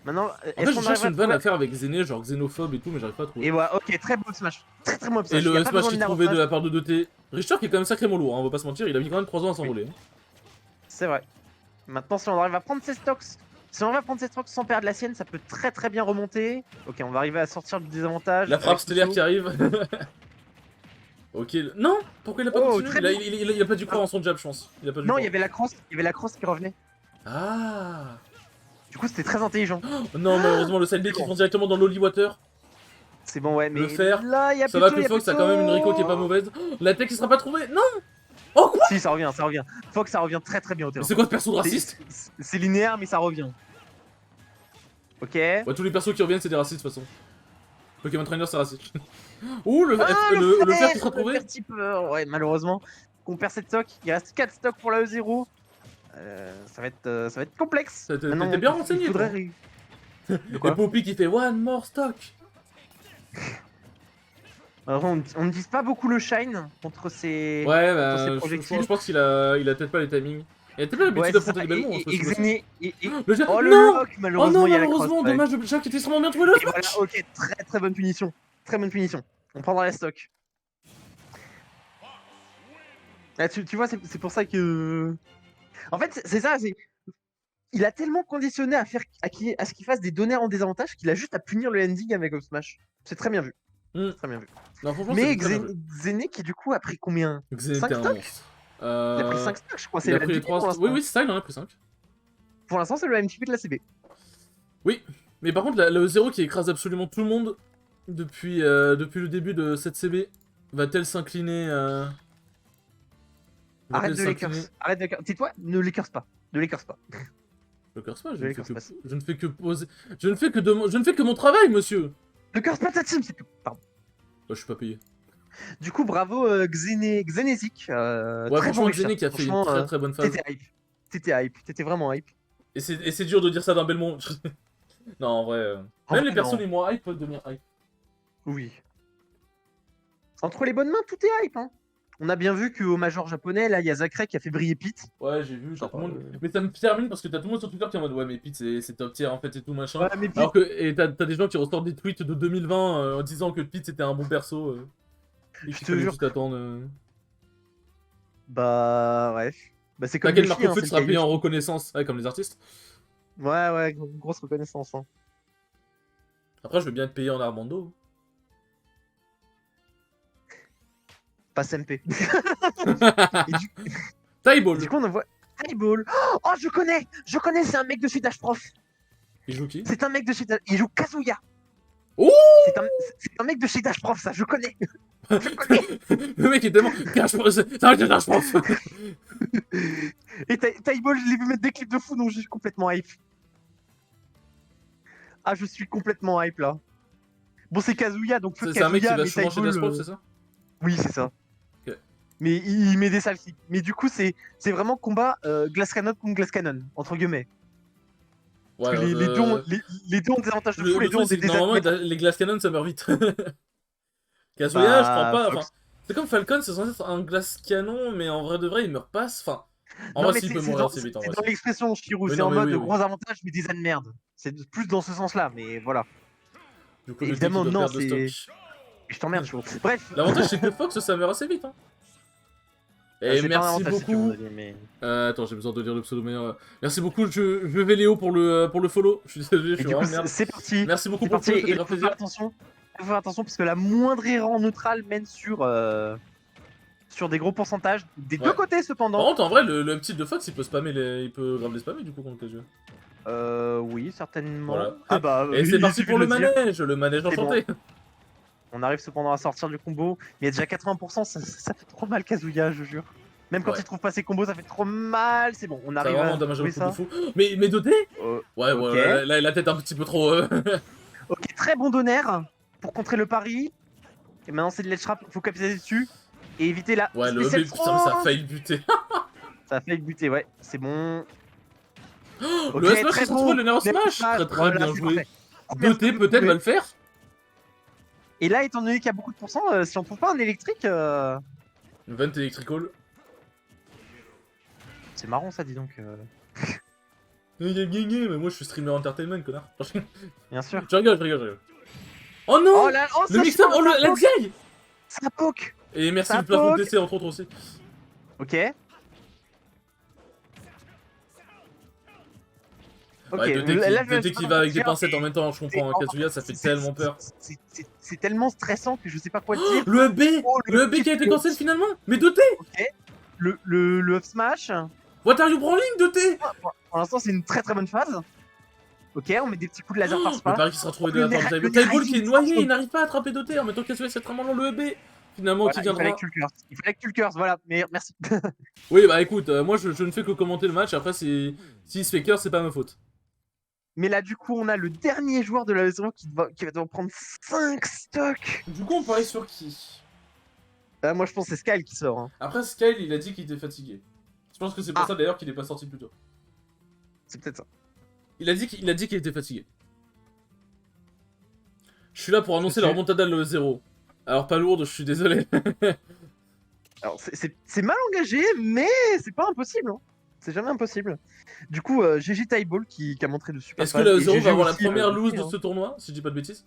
Maintenant,
En fait, je cherche une vanne à faire avec Xené, genre xénophobe et tout, mais j'arrive pas à trouver.
Et voilà, ok, très beau smash. Très bon smash.
Et le smash qu'il trouvait de la part de Doté. Richter qui est quand même sacrément lourd, hein, on va pas se mentir, il a mis quand même 3 ans à s'envoler.
Oui. C'est vrai. Maintenant, si on arrive à prendre ses stocks, sans perdre la sienne, ça peut très bien remonter. Ok, on va arriver à sortir du désavantage.
La frappe stellaire qui arrive. Ok, non. Pourquoi il a pas continué il a pas dû croire en son jab, je pense.
Non, il y avait la cross qui revenait.
Ah.
Du coup, c'était très intelligent.
Non, malheureusement, le side B qui fonce directement dans l'Holy Water.
C'est bon, ouais, mais
Le fer.
là, il y a
Ça va que Fox a quand même une Rico qui est pas mauvaise. La tech qui sera pas trouvée. Non. Oh quoi.
Si, ça revient. Fox, ça revient très bien au terrain.
C'est quoi ce perso de raciste?
C'est linéaire, mais ça revient. Ok.
Ouais, tous les persos qui reviennent, c'est des racistes de toute façon. Pokémon Trainer, c'est raciste. Ouh, le fer qui sera trouvé.
Ouais, malheureusement, qu'on perd cette stock. Il reste 4 stocks pour la E0. Ça va être complexe.
T'es bien renseigné.
Faudrait...
Et Poppy qui fait one more stock.
Alors, on ne dise pas beaucoup le shine contre ces.
Ouais, bah, je pense qu'il a peut-être pas les timings. Il a peut-être pas l'habitude d'affronter des Belmont.
Oh le
non.
lock, malheureusement,
oh non,
il y a la
malheureusement,
cross,
dommage, le chat qui était extrêmement bien trouvé le
voilà, ok, très bonne punition. Très bonne punition. On prendra la stock. Là, tu vois, c'est pour ça que. En fait, c'est ça, il a tellement conditionné à ce qu'il fasse des données en désavantage qu'il a juste à punir le ending avec Up Smash. C'est très bien vu. Très bien vu.
Non,
mais Xené qui du coup a pris combien? 5 stocks. Il a pris 5 stocks, je crois.
Il a pris 3 stocks. Oui, c'est ça, il en a pris 5.
Pour l'instant, c'est le MTP de la CB.
Oui, mais par contre, la E0 qui écrase absolument tout le monde depuis le début de cette CB, va-t-elle s'incliner
Arrête de les curse. Arrête de les curse. Tais-toi, ne les curse pas. Ne les curse pas.
Je curse pas, je ne fais que poser. Je ne fais que mon travail, monsieur.
Ne curse pas ta team, c'est tout. Pardon.
Je suis pas payé.
Du coup, bravo Xenezik.
Ouais, franchement, Xené qui a fait une très bonne phase.
T'étais hype. T'étais vraiment hype.
Et c'est dur de dire ça d'un Belmont. Non, en vrai. Même les persos les moins hype peuvent devenir hype.
Oui. Entre les bonnes mains, tout est hype, hein. On a bien vu qu'au Major japonais, là, il y a Zachary qui a fait briller Pete.
Ouais, j'ai vu, tout le monde. Mais ça me termine parce que t'as tout le monde sur Twitter qui est en mode ouais, mais Pete c'est top tier en fait et tout machin.
Ouais, mais Pete...
Alors que et t'as des gens qui ressortent des tweets de 2020 en disant que Pete c'était un bon perso. Et
je te jure.
Juste attendre.
Bah, ouais. Bah, c'est comme.
T'as quel marque foot sera payé en reconnaissance, ouais, comme les artistes.
Ouais, grosse reconnaissance. Hein.
Après, je veux bien être payé en Armando.
Passe MP.
Tyeball.
Du coup, on voit Tyeball. Oh, je connais, c'est un mec de chez Dash Prof.
Il joue qui?
C'est un mec de chez Dash. Il joue Kazuya.
Oh,
c'est un mec de chez Dash Prof, ça, je connais.
Le mec est tellement. C'est un mec de Dash Prof.
Et Tyeball, je l'ai vu mettre des clips de fou, donc je suis complètement hype. Ah, je suis complètement hype là. Bon, c'est Kazuya, donc
c'est un mec qui va souvent chez Dash Prof, c'est ça?
Oui, c'est ça.
Okay.
Mais il met des salles. Mais du coup, c'est vraiment combat Glass Cannon contre Glass Cannon, entre guillemets. Ouais, parce que les deux ont des avantages de fou, les deux ont des
normalement, les Glass Cannon, ça meurt vite. Kazuya, je crois pas. Enfin, c'est comme Falcon, c'est censé être un Glass Canon, mais en vrai de vrai, il meurt pas. Enfin, en vrai, s'il peut mourir assez vite.
C'est dans l'expression, Shirou, c'est en mode gros avantages, mais des ânes merde. C'est plus dans ce sens-là, mais voilà.
Du coup,
évidemment, non, c'est. Je t'emmerde, Shirou. Bref.
L'avantage, c'est que Fox, ça meurt assez vite. Hein. Et merci beaucoup. Attends, j'ai besoin de lire le pseudo meilleur. Merci beaucoup, je vais Léo pour le follow. Je suis désolé, je suis vraiment merde.
C'est parti.
Merci beaucoup pour le follow,
et faut faire attention. Faut faire attention parce que la moindre erreur en neutral mène sur des gros pourcentages des deux côtés cependant.
Par contre, en vrai, le petit de Fox, il peut spammer il peut grave les spammer du coup contre les jeux.
Oui, certainement.
Voilà.
Ah bah.
Et c'est parti pour le manège enchanté.
Bon. On arrive cependant à sortir du combo, mais il y a déjà 80%, ça fait trop mal Kazuya, je jure. Même quand il trouve pas ses combos, ça fait trop mal. C'est bon, on arrive à trouver ça.
Fou. Mais Doté ouais, là, il a tête un petit peu trop...
Ok, très bon donner pour contrer le pari. Et maintenant, c'est de l'edge trap, il faut capitaliser dessus. Et éviter la
Ouais, le
spéciale
EB, putain, mais ça a
France.
failli le buter.
Ça a fait le buter, ouais. C'est bon. Ok,
Le S-Smash
très
qui se retrouve
beau.
le Nerf
Nerf
Smash.
Smash.
Très très
Voilà,
bien
c'est
joué.
parfait. Première
2T
stun
peut-être va
trouvée.
le faire.
Et là, étant donné qu'il y a beaucoup de pourcents, si on trouve pas un électrique,
Vent Electrical.
c'est marrant ça, dis donc.
Mais moi je suis streamer entertainment, connard.
Bien sûr.
Je rigole, je rigole, je rigole. Oh non,
Oh là, oh
le
ça
mix-up, oh le
poke,
let's go.
ça poke.
Et merci
Ça
le plafond
poke.
de DC entre autres aussi.
Ok. Ok.
Ouais,
Là, je
2T qui va avec des
dire,
pincettes en même temps, je comprends,
oh,
Kazuya, ça fait tellement peur.
C'est tellement stressant que je sais pas quoi te dire.
Le EB,
Oh,
le EB qui a été cancel finalement. Mais 2T,
Ok. Le up smash.
what are you brawling 2T?
Pour l'instant, c'est une très très bonne phase. Ok, on met des petits coups de laser par-ci
Le
par-là.
pari qui sera trouvé de
Le
la part de
Nerf-
Tyball.
le Nerf
Tyball qui est
Rising,
noyé,
c'est
il n'arrive pas à attraper 2T en même temps Kazuya c'est vraiment le EB. Finalement
Voilà,
qui
il fallait
viendra.
que tu le curses. Il fallait que tu le curses, voilà. Mais merci.
Oui bah écoute, moi je ne fais que commenter le match, après s'il se fait cœur c'est pas ma faute.
Mais là, du coup, on a le dernier joueur de la maison qui va devoir prendre 5 stocks.
Du coup on parie sur qui?
Moi, je pense que c'est Skyle qui sort. Hein.
Après Skyle il a dit qu'il était fatigué. Je pense que c'est pour ça d'ailleurs qu'il est pas sorti plus tôt.
C'est peut-être ça.
Il a dit qu'il était fatigué. Je suis là pour annoncer la remontada de l'E0. Alors pas lourde, je suis désolé.
Alors, c'est mal engagé, mais c'est pas impossible. Hein. C'est jamais impossible. Du coup, GG Tyball qui a montré de super.
Est-ce que la E0 va avoir la
aussi,
première loose de
hein.
ce tournoi, si je dis pas de bêtises?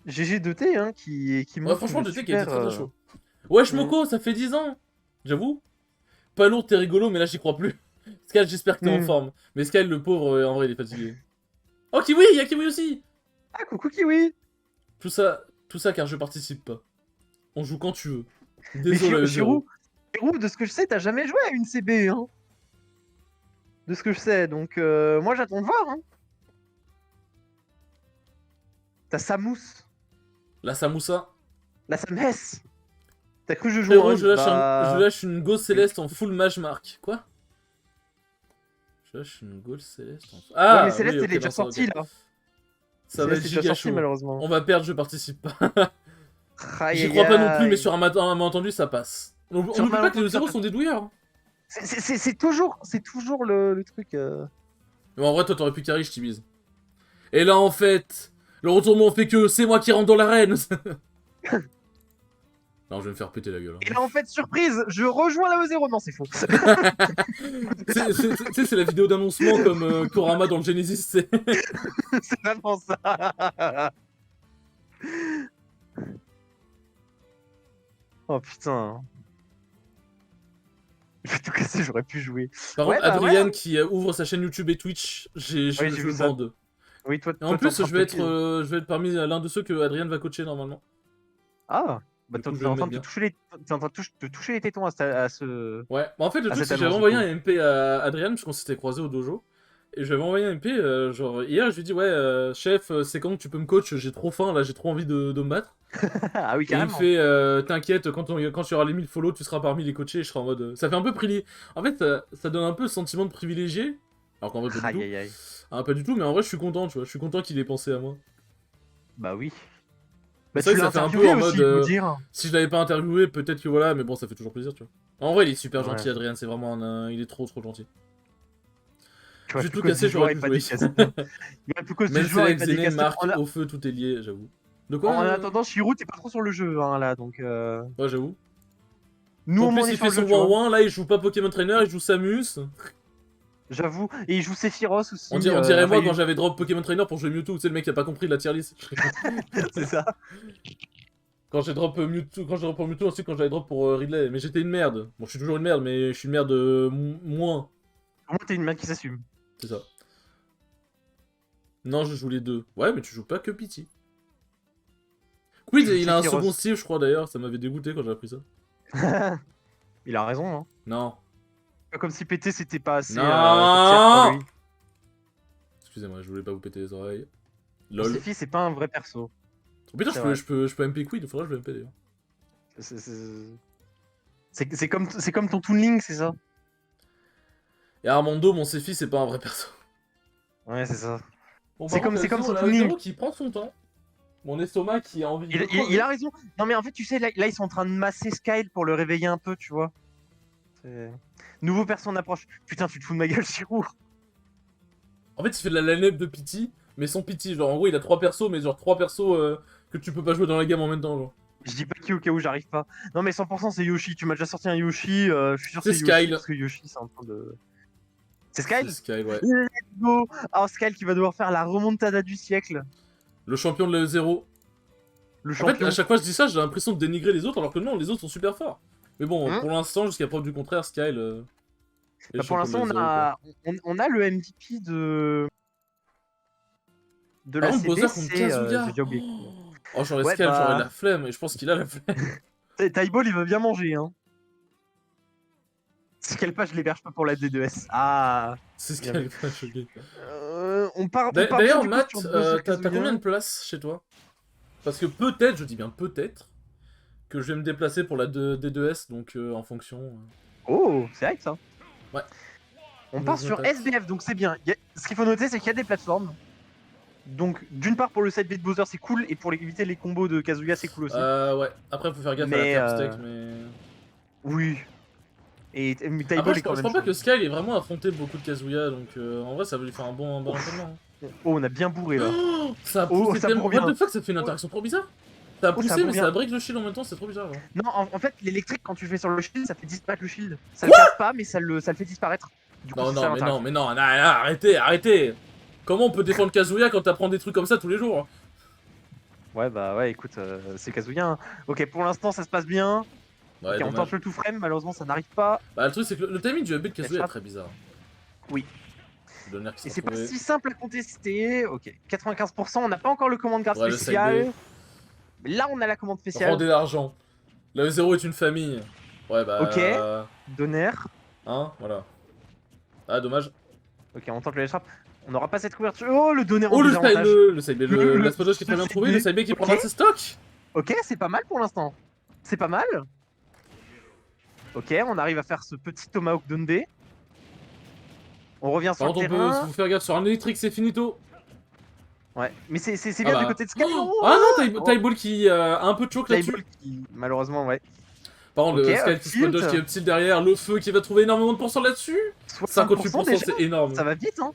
GG 2T hein, qui
Ouais,
montre
franchement,
une
2T qui a été
super,
très très chaud. Wesh,
Mm.
Moko, ça fait 10 ans. J'avoue. Pas lourd, t'es rigolo, mais là, j'y crois plus. Sky, j'espère que t'es en forme. Mais Sky, le pauvre, en vrai, il est fatigué. Oh, Kiwi, il y a Kiwi aussi.
Ah, coucou Kiwi.
Tout ça car je participe pas. On joue quand tu veux.
Mais
Désolé,
Chirou, de ce que je sais, t'as jamais joué à une CB, hein. De ce que je sais, donc moi j'attends de voir, hein. T'as Samus,
La Samoussa.
la Samhes. T'as cru que je joue
Frérot,
en
je lâche une Ghost Céleste en full mage mark. Quoi? Je lâche une Ghost Céleste en... Ah,
ouais, mais Céleste,
oui,
elle est déjà
dans ça,
sortie, là.
Ça va être
Céleste est déjà
giga
sortie,
chaud.
malheureusement.
On va perdre, je participe pas.
Aïe,
J'y
aïe,
crois pas non plus,
aïe.
mais sur un malentendu, ça passe. On
Sur
n'oublie pas que les
malentendu, ça
0
passe.
sont des douilleurs. Hein.
C'est toujours le truc.
Mais en vrai, toi, t'aurais pu carry, je t'y Et là, en fait, le retournement fait que c'est moi qui rentre dans l'arène. Non, je vais me faire péter la gueule. Hein.
Et là, en fait, surprise, je rejoins la E0. Non, c'est faux.
Tu sais, c'est la vidéo d'annoncement comme Korama dans le Genesis, c'est.
C'est vraiment ça. Oh putain. Je vais tout casser, j'aurais pu jouer.
Par
Ouais,
contre,
bah
Adrien
ouais.
qui ouvre sa chaîne YouTube et Twitch, je
j'ai vu
le
ça.
vends.
Oui, toi,
Et en plus,
t'es
je vais
train de
être parmi l'un de ceux que Adrien va coacher normalement.
Ah, bah
Du coup,
t'es
je
en
vais
train
le
de
mettre
t'es en train de te toucher les tétons à ce.
Ouais, bah en fait, le
Ah,
truc, c'est
cette
que j'avais
annonce,
envoyé
du
un MP à Adrien, parce qu'on s'était croisé au dojo. Et je lui avais envoyé un MP, genre, hier, je lui ai dit, ouais, chef, c'est quand que tu peux me coach? J'ai trop faim, là, j'ai trop envie de me battre.
Ah oui,
Et il me
carrément.
fait, t'inquiète, quand tu auras les 1000 follow, tu seras parmi les coachés. Et je serai en mode. Ça fait un peu privilégié. En fait, ça donne un peu ce sentiment de privilégié. Alors qu'en vrai, pas du tout.
Aïe, aïe, aïe.
Ah, pas du tout, mais en vrai, je suis content, tu vois. Je suis content qu'il ait pensé à moi.
Bah oui. Bah
C'est
tu
vrai
l'as
que ça fait un peu
interviewé
en
aussi,
mode,
faut dire.
Si je l'avais pas interviewé, peut-être que voilà, mais bon, ça fait toujours plaisir, tu vois. En vrai, il est super gentil,
Ouais.
Adrien, c'est vraiment il est trop gentil.
Tu vois,
J'ai
plus
tout
cause
cassé,
du joueur
j'aurais
et
pu
pas
jouer.
des castes. Il y a plus cause du
Même
joueur et
Select,
pas des
Zéné,
castes.
Marc, au feu, tout est lié, j'avoue. De quoi
En attendant, Shirou, t'es pas trop sur le jeu, hein, là, donc.
Ouais, j'avoue.
Nous,
En
au moins, on
plus,
est
il
sur
fait
le jeu,
son
tu vois.
ouin là, il joue pas Pokémon Trainer, il joue Samus.
J'avoue. Et il joue Sephiroth aussi.
On dirait moi
Ryu.
quand j'avais drop Pokémon Trainer pour jouer Mewtwo, tu sais, le mec qui a pas compris la tier list.
C'est ça.
Quand j'ai drop Mewtwo, pour Mewtwo, ensuite quand j'avais drop pour Ridley. Mais j'étais une merde. Bon, je suis toujours une merde, mais je suis une merde moins.
Au moins, t'es une merde qui s'assume.
C'est ça. Non, je joue les deux. Ouais, mais tu joues pas que Pity. Quid,
Je joue
il a un
Sephiroth.
second Steve, je crois d'ailleurs, ça m'avait dégoûté quand j'ai appris ça.
Il a raison, hein.
Non.
Pas comme si péter c'était pas assez.
Non.
top tier pour lui.
Excusez-moi, je voulais pas vous péter les oreilles.
Pour
Lol.
ses filles, c'est pas un vrai perso.
Oh putain,
C'est
je peux MP Quid, faudra que je le MP d'ailleurs.
C'est comme ton Toon Link, c'est ça?
Et Armando, mon Sephi, c'est pas un vrai perso.
Ouais, c'est ça.
Bon,
C'est
par contre,
comme
la
son
la
tuning.
0 qui prend son temps. Mon estomac qui a envie de
Il a raison. Non, mais en fait, tu sais, là, ils sont en train de masser Skyle pour le réveiller un peu, tu vois. Nouveau perso en approche. Putain, tu te fous de ma gueule, Chirou.
En fait, il fait de la line-up de Pity, mais sans Pity. Genre, en gros, il a 3 persos, mais genre 3 persos que tu peux pas jouer dans la gamme en même temps, genre.
Je dis pas qui au cas où j'arrive pas. Non, mais 100% c'est Yoshi. Tu m'as déjà sorti un Yoshi. Je suis sûr que
C'est
c'est Yoshi.
Skyle.
Parce que Yoshi, c'est en train de. C'est Skyle?
C'est Skyle, ouais.
Let's go. Alors, Skyle qui va devoir faire la remontada du siècle.
Le champion de la E0.
Le
En fait,
champion.
à chaque fois que je dis ça, j'ai l'impression de dénigrer les autres, alors que non, les autres sont super forts. Mais bon,
Hein
pour l'instant, jusqu'à preuve du contraire, Skyle. Est le
Bah, pour
champion
l'instant,
de la
on a le MVP de
Par
la
contre,
CB,
Bowser contre
c'est.
Kazuya.
J'ai déjà oublié.
Oh, j'aurais
Ouais,
Skyle, j'aurais
bah.
la flemme, et je pense qu'il a la flemme.
Tyball, il veut bien manger, hein. C'est quelle page je l'héberge pas pour la D2S? Ah.
C'est
Bien
Skyle, pas choqué.
On part
D'ailleurs,
du coup
Matt,
sur Bowser
t'as
Kazuya.
combien de place chez toi? Parce que peut-être, je dis bien peut-être, que je vais me déplacer pour la D2S, donc en fonction.
Oh, c'est hype ça.
Ouais.
On part sur SBF, donc c'est bien. Ce qu'il faut noter, c'est qu'il y a des plateformes. Donc, d'une part, pour le side B de Bowser, c'est cool, et pour éviter les combos de Kazuya, c'est cool aussi.
Ouais. Après, faut faire gaffe à
Mais,
la Terp Steak, mais.
Oui. Et
Après,
Tyball
je
est quand
pense
même
pas
chaud.
que Skyle ait vraiment affronté beaucoup de Kazuya, donc en vrai, ça va lui faire un bon entraînement.
Oh, on a bien bourré là.
Oh, ça a
Oh,
poussé
ça
tellement.
bourre bien.
What the fuck, ça fait une interaction trop bizarre. Ça a
Oh, ça
poussé,
bourre
mais
bien.
ça a break le shield en même temps, c'est trop bizarre. Genre.
Non, en fait, l'électrique, quand tu le fais sur le shield, ça fait disparaître le shield. Ça le casse pas, mais ça le fait disparaître. Du coup,
Non,
c'est ça
non, mais
l'interaction.
non, mais non, arrêtez. Comment on peut défendre Kazuya quand t'apprends des trucs comme ça tous les jours?
Ouais, bah ouais, écoute, c'est Kazuya. Hein. Ok, pour l'instant, ça se passe bien.
Ouais,
Ok, on
dommage.
tente le tout frame, malheureusement, ça n'arrive pas.
Bah, le truc, c'est que le timing du upbeat de Kazuya est très bizarre.
Oui.
Le donner qui
Et
s'est
c'est pas
retrouvé.
si simple à contester. Ok, 95%, on n'a pas encore le commande garde
Ouais, le
spécial.
side
Mais là, on a la commande spéciale.
Rendez l'argent. La E0 est une famille. Ouais, bah.
Ok. Donner.
Hein, voilà. Ah, dommage.
Ok, on tente le trap. On n'aura pas cette couverture. Oh, le donner en
Oh,
désavantage.
le side B,
Le-
la Spodge qui est très bien trouvé, le side B qui
ok.
prendra ses stocks.
Ok, c'est pas mal pour l'instant. C'est pas mal. Ok, on arrive à faire ce petit Tomahawk Dundee. On revient sur
Par
le
contre, on
terrain.
peut faire gaffe sur un électrique, c'est finito.
Ouais, mais c'est bien
bah.
du côté de Sky.
Ah non, Tyball qui a un peu de choke là-dessus.
Tyball qui, malheureusement, ouais.
Par contre,
Ok,
le Sky qui spot dodge qui est petit derrière, le feu qui va trouver énormément de pourcents là-dessus. 58%,
déjà,
c'est énorme.
ça va vite, hein.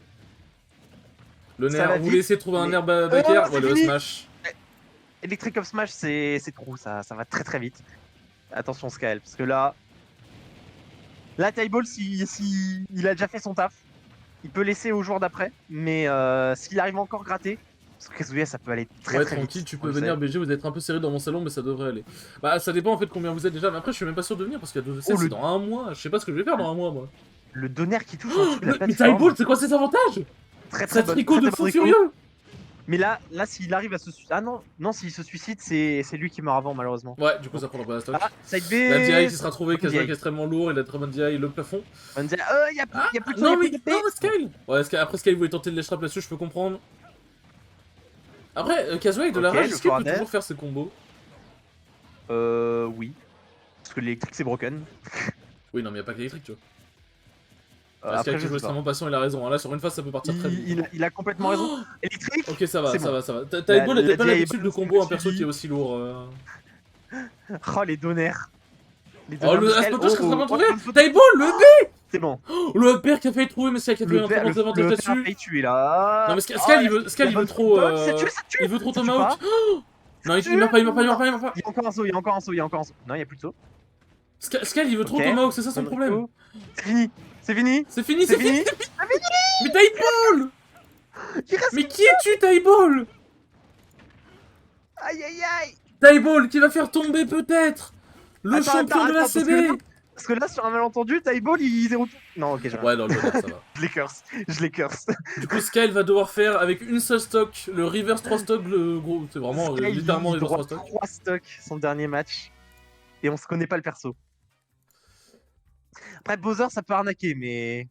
Le
ça
nerf,
va
vous
vite,
laissez trouver un
mais-
nerf backer.
c'est
Ouais, le
fini.
smash.
Electric of Smash, c'est trop, ça va très très vite. Attention Sky, parce que là... Là, Tyball, si il a déjà fait son taf, il peut laisser au jour d'après, mais s'il arrive encore à gratter, parce que Kazuya, ça peut aller très
Ouais,
très
tranquille,
vite.
tu
on
peux
le
venir
sait.
BG, vous êtes un peu serré dans mon salon, mais ça devrait aller. Bah, ça dépend en fait combien vous êtes déjà, mais après, je suis même pas sûr de venir parce qu'il y a 2
Oh,
c'est dans un mois. Je sais pas ce que je vais faire dans un mois, moi.
Le donner qui touche en dessous de la
Mais
plateforme.
Tyball, c'est quoi ses avantages?
Très
Ça
très bonne.
tricot
très,
de
très
fou
bonne
furieux.
Mais là s'il arrive à se suicider... Ah non, s'il se suicide, c'est lui qui meurt avant, malheureusement.
Ouais, du coup, ça prendra pas la stock.
Ah, side B.
La DI qui sera trouvée,
Bonne
Kazuya
DI.
qui est extrêmement lourd, il a très bonne DI, le plafond.
On dit, y a plus de
Non,
y a
mais
plus de
non,
paix.
Skyle. Ouais, après Skyle voulait tenter de l'échappe là-dessus, je peux comprendre. Après, Kazuya avec de la
Ok,
rage,
le
est-ce qu'il peut
forward air.
toujours faire ses combos?
Oui. Parce que l'électrique c'est broken.
Oui, non, mais y'a pas que l'électrique, tu vois.
Après,
Skyle qui
je
joue
sais pas.
extrêmement patient, il a raison. Là, sur une phase, ça peut partir très vite.
Il a complètement raison. Électrique.
Ok, ça va,
c'est
ça
bon.
va, ça va. Tyball
La
n'était pas
DI est
l'habitude de
bonne,
combo un
c'est
perso
suivi.
qui est aussi lourd.
Oh, les donners. Les
Oh, le
de Sky.
Aspotosh qui est très bien trouvé.
oh,
Tyball, le B.
C'est bon.
Le père qui a failli trouver, mais Skyle qui a trouvé un très bon avantage
le père a
là-dessus.
failli tuer là.
Non, mais
Oh,
Skyle,
la
il veut
bonne
trop.
dodge, ça tue.
Il veut trop
Ça tue
Tomahawk.
pas.
Non, il meurt pas.
Il y a encore un saut, il y a encore un saut. Non, il y a plus de saut.
Skyle, il veut trop
Ok.
Tomahawk, c'est ça son problème.
C'est fini. C'est fini.
C'est fini,
C'est
c'est fini.
fini.
Mais Tyball.
Il reste...
Mais qui es-tu, Tyball?
Aïe aïe aïe.
Tyball qui va faire tomber peut-être le
Attends,
champion de la
parce que
CB.
Parce que là, sur un malentendu, Tyball, il 0 tout. Non, ok, j'ai rien.
Ouais, dans le bonheur, ça va.
Je les curse.
Du coup, Skyle va devoir faire avec une seule stock, le reverse 3 stocks, le gros. C'est vraiment
Sky,
littéralement
il
reverse 3
drop
stocks.
3 stocks son dernier match. Et on se connaît pas le perso. Après, Bowser, ça peut arnaquer, mais.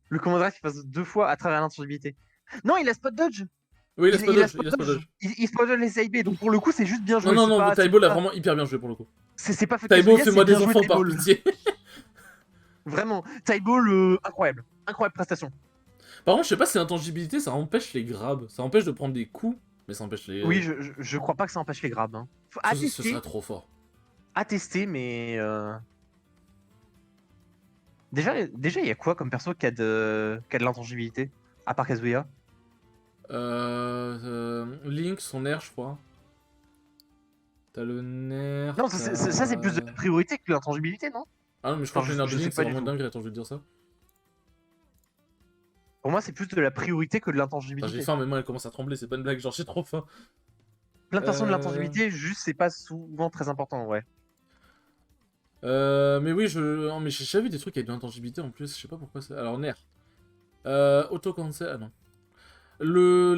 Le commandant qui passe 2 fois à travers l'insurvivabilité. Non, il a spot dodge.
Oui, il a spot
a
dodge, il a spot dodge.
Il spot dodge les side B, donc pour le coup, c'est juste bien joué.
Non, non,
c'est
non,
pas-
Tyball
c'est
a
pas-
vraiment hyper bien joué pour le coup.
C'est pas fait
Tyball,
Kazuya,
fais-moi
c'est
des
bien joué,
enfants par
Tyball.
pitié.
Vraiment, Tyball, incroyable prestation.
Par contre, je sais pas si l'intangibilité ça empêche les grabs, ça empêche de prendre des coups. Mais ça empêche les...
Oui, je crois pas que ça empêche les grabs. Hein. Faut
Ce
attester,
serait trop fort.
mais... Déjà, il y a quoi comme perso qui a de l'intangibilité? À part Kazuya?
Link, son air, je crois. T'as le nerf,
Non, ça, c'est plus de la priorité que de l'intangibilité, non?
Ah non, mais je crois
Enfin,
que le nerf
je
de
sais
Link, c'est
pas du
vraiment
tout.
dingue, attends, je vais te dire ça.
Pour moi, c'est plus de la priorité que de
Attends, j'ai
l'intangibilité.
faim, mais moi, elle commence à trembler, c'est pas une blague, genre, j'ai trop faim.
Plein de personnes de
Euh...
l'intangibilité, juste, c'est pas souvent très important, ouais.
Mais oui, non, mais j'ai déjà vu des trucs avec de l'intangibilité en plus, je sais pas pourquoi c'est... Alors, nerf. Auto-cancel, ah non.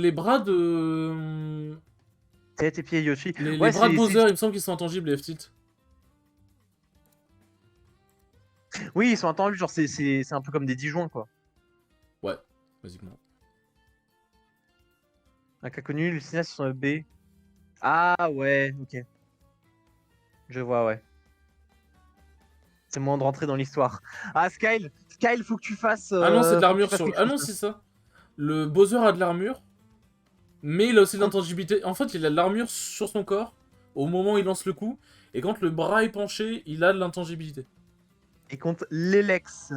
Les bras de...
Tête et pieds Yoshi.
Les
Ouais,
bras de Bowser, il me semble qu'ils sont intangibles, les F-tilt.
Oui, ils sont intendus, genre, c'est un peu comme des Dijoins, quoi.
Ouais, basiquement.
Un cas connu, Lucina sur son B. Ah, ouais, ok. Je vois, ouais. C'est moins de rentrer dans l'histoire. Ah, Skyle, faut que tu fasses.
Ah non, c'est de
Faut que tu
l'armure
fasses
sur...
quelque
Ah non,
chose.
c'est ça. Le Bowser a de l'armure, mais il a aussi de l'intangibilité. En fait, il a de l'armure sur son corps, au moment où il lance le coup, et quand le bras est penché, il a de l'intangibilité.
Et contre l'Elex.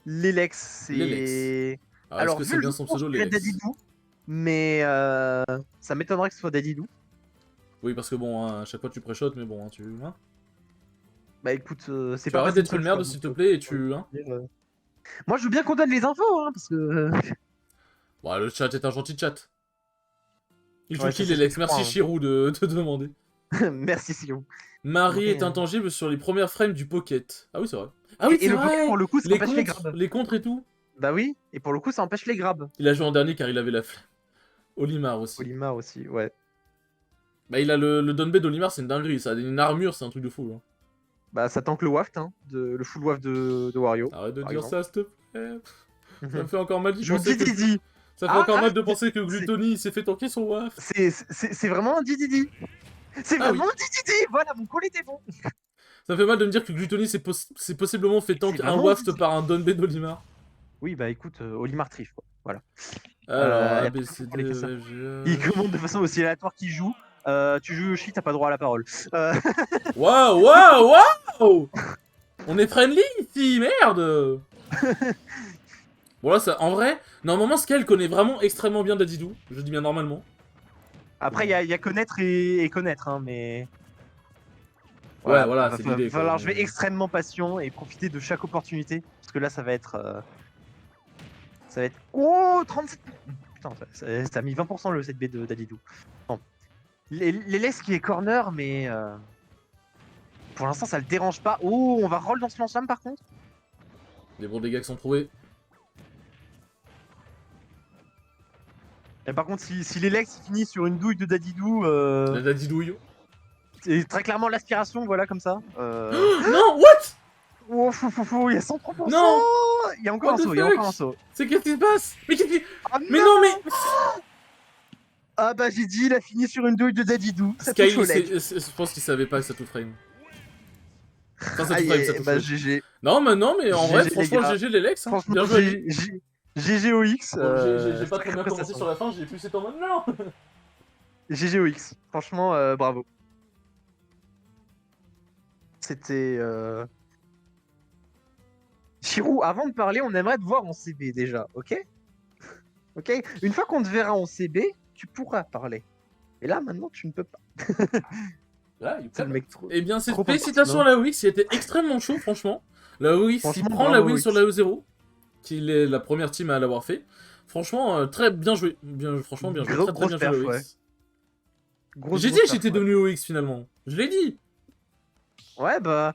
L'Elex,
L'Elex.
c'est.
Alors, est-ce
Alors,
que
vu
c'est
le
bien
jeu de
son
course,
pseudo,
je dirais
l'Elex?
Dadidou. Mais ça m'étonnerait que ce soit Dadidou.
Oui, parce que bon, hein, à chaque fois tu pré-shot, mais bon, hein, tu... Hein,
Bah écoute, c'est
tu
pas
arrêtes
passé une
d'être une
seule
merde,
fois.
s'il
Donc,
te plaît, et tu... Hein.
Moi, je veux bien qu'on donne les infos, hein, parce que.
Bon, le chat est un gentil chat. Il joue
Ouais,
qui,
ça, c'est ce que
l'Elex?
je crois.
Merci,
Hein.
Chirou, de te demander.
Merci, Sion.
Marie
Après,
est intangible sur les premières frames du Pocket. Ah oui, c'est vrai. Ah oui,
Et
c'est
le Poké,
vrai.
pour le coup, ça empêche les grabs.
Les contres et tout.
Bah oui, et pour le coup, ça empêche les grabs.
Il a joué en dernier car il avait la flemme. Olimar aussi.
Olimar aussi, ouais.
Bah, il a le Donbei d'Olimar, c'est une dinguerie. Ça a une armure, c'est un truc de fou. Hein.
Bah, ça tank le waft, hein, le full waft de Wario,
Arrête de
par
dire
exemple.
ça, s'il te plaît. Ça me fait encore mal d'y
Je vous
penser
dis
que...
Didi.
Ça fait
Ah,
encore
ah,
mal de penser que
c'est
Gluttony il s'est fait tanker son WAF.
c'est vraiment un Didi. C'est
Ah
vraiment
oui.
un Didi. Voilà, mon call était bon.
Ça fait mal de me dire que Gluttony s'est possiblement fait
C'est
tank un
vraiment
waft
Didi.
par un Donbei d'Olimar.
Oui, bah écoute, Olimar triche, quoi. Voilà.
Alors,
Y
A,
a pas
B,
de
C,
raison pour
D,
les faire ça.
E, F, G,
Il
H...
commande de façon aussi aléatoire qu'il joue. Tu joues Yoshi, t'as pas droit à la parole.
Waouh, waouh, waouh. On est friendly ici, merde. Bon là, ça, en vrai, normalement, Skell connaît vraiment extrêmement bien Dadidou. Je dis bien normalement.
Après, y a connaître et connaître, hein, mais.
Ouais,
Voilà,
voilà, c'est l'idée, quoi.
falloir
Mais...
jouer extrêmement patient et profiter de chaque opportunité. Parce que là, ça va être. Ça va être. Oh 37. Putain, ça a mis 20% le 7B de Dadidou. Bon. Les laisses qui est corner, mais. Pour l'instant, ça le dérange pas. Oh, on va roll dans ce lance-flamme par contre.
Des bons dégâts qui sont trouvés.
Et par contre, si les legs finissent sur une douille de Dadidou,
La Dadidouille.
c'est très clairement l'aspiration, voilà, comme ça.
Non, what?
Oh, il y a 103%.
Non.
Il y a encore
What
un
the
saut, il y a
fuck?
encore un saut.
C'est qu'est-ce qui se passe? Mais qu'est-ce qui...
Ah
Mais non, mais...
Ah bah j'ai dit, il a fini sur une douille de Dadidou. Ça touche
Sky,
au leg.
je pense qu'il savait pas que ça tout frame. Enfin, ça tout
Aïe,
frame, ça
aïe,
touche
bah
au...
GG.
Non, mais en vrai,
GG les
franchement,
gars.
GG les Lex, hein.
Franchement,
Bien joué à lui.
GGOX.
Bon, j'ai pas trop
Sacrée
bien commenté
prestation.
sur la fin, j'ai plus été en mode non.
GGOX. Franchement, bravo. C'était. Chirou, avant de parler, on aimerait te voir en CB déjà, ok? Ok? Une fois qu'on te verra en CB, tu pourras parler. Et là, maintenant, tu ne peux pas.
Là, il
C'est le mec trop.
Eh bien, c'est
Trop
félicitations à
impertinent.
la OX, il était extrêmement chaud, franchement. La OX, il
Franchement,
prend la
bravo,
win
OX.
sur la E0, qui est la première team à l'avoir fait. Franchement, très bien joué. Franchement, bien joué. Très très
Grosse
bien joué,
perf,
la
ouais.
OX.
Grosse
J'ai dit que
perf,
j'étais
ouais.
devenu OX finalement. Je l'ai dit.
Ouais, bah,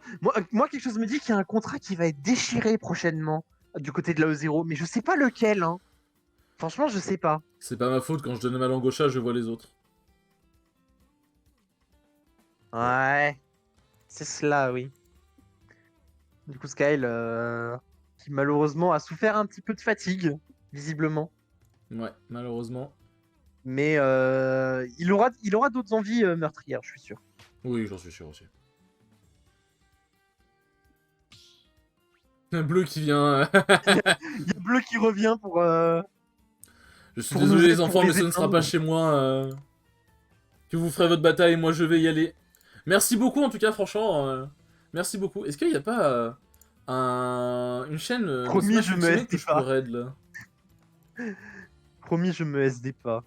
moi, quelque chose me dit qu'il y a un contrat qui va être déchiré prochainement du côté de la E0, mais je sais pas lequel, hein. Franchement, je sais pas.
C'est pas ma faute, quand je donne ma langue au chat, je vois les autres.
Ouais, c'est cela, oui. Du coup, Skyle, qui malheureusement a souffert un petit peu de fatigue, visiblement.
Ouais, malheureusement.
Mais il aura d'autres envies meurtrières, je suis sûr.
Oui, j'en suis sûr aussi. Un bleu qui vient...
Il y a Bleu qui revient pour...
Je suis
Pour
désolé
nous-
les
pour
enfants, mais
les
ce ne sera
éteindre.
pas chez moi que vous ferez votre bataille, moi je vais y aller. Merci beaucoup en tout cas, franchement. Merci beaucoup. Est-ce qu'il n'y a pas une chaîne de
Promis,
Smash
je me
Ultimate que
SD
je peux
pas.
raid là?
Promis, je me SD pas.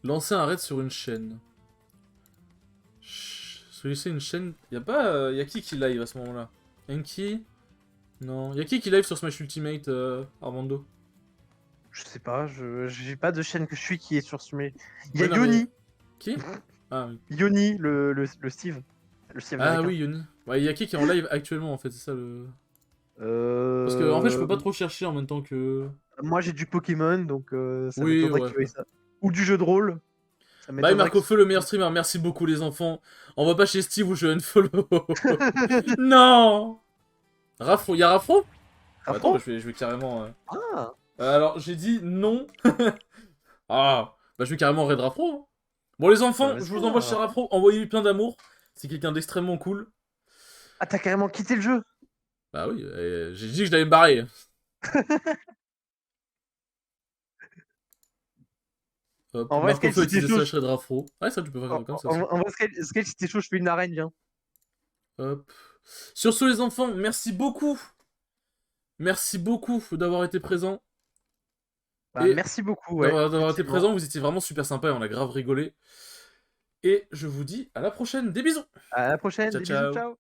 Lancer un raid sur une chaîne. Solliciter une chaîne. Y a pas. Y a qui live à ce moment-là? Enki? Non. Y a qui live sur Smash Ultimate, Armando?
Je sais pas, j'ai pas de chaîne que je suis qui est sur ce. Il y a
Oui, non, mais.
Yoni.
Qui? Ah oui.
Yoni, le Steve. Le Steve
Ah
américain.
oui, Yoni. Ouais, y a qui est en live actuellement en fait, c'est ça le. Parce que en fait, je peux pas trop chercher en même temps que.
Moi j'ai du Pokémon, donc ça
Oui,
m'étonnerait
ouais.
qu'il y ait ça. Ou du jeu de rôle. Ça
Bye
m'étonnerait
Marco
qu'il
Feu, le meilleur streamer. Merci beaucoup les enfants. On va pas chez Steve ou je unfollow. Non. Rafro, y'a Rafro? Bah, attends,
Rafro
bah, je vais carrément.
Ah,
Alors, j'ai dit non. Ah, bah je vais carrément raid Rafro. Hein. Bon les enfants,
bah
je
vas-y,
vous envoie chez
Rafro.
Rafro. Envoyez-lui plein d'amour. C'est quelqu'un d'extrêmement cool.
Ah, t'as carrément quitté le jeu.
Bah oui, j'ai dit que je l'allais me barrer. Hop,
En vrai,
Marco
Sketch,
Feu
si t'es
utiliser
chaud,
slash raid Rafro. Ouais, ça tu peux faire comme ça aussi.
en vrai, Sketch, si t'es chaud, je fais une arène, viens.
Hop. Sur ce les enfants, merci beaucoup. Merci beaucoup d'avoir été présents.
Bah,
Et
merci beaucoup, ouais,
d'avoir été
effectivement.
présents, vous étiez vraiment super sympa et on a grave rigolé. Et je vous dis à la prochaine, des bisous.
À la prochaine,
Ciao
des bisous,
ciao.
ciao.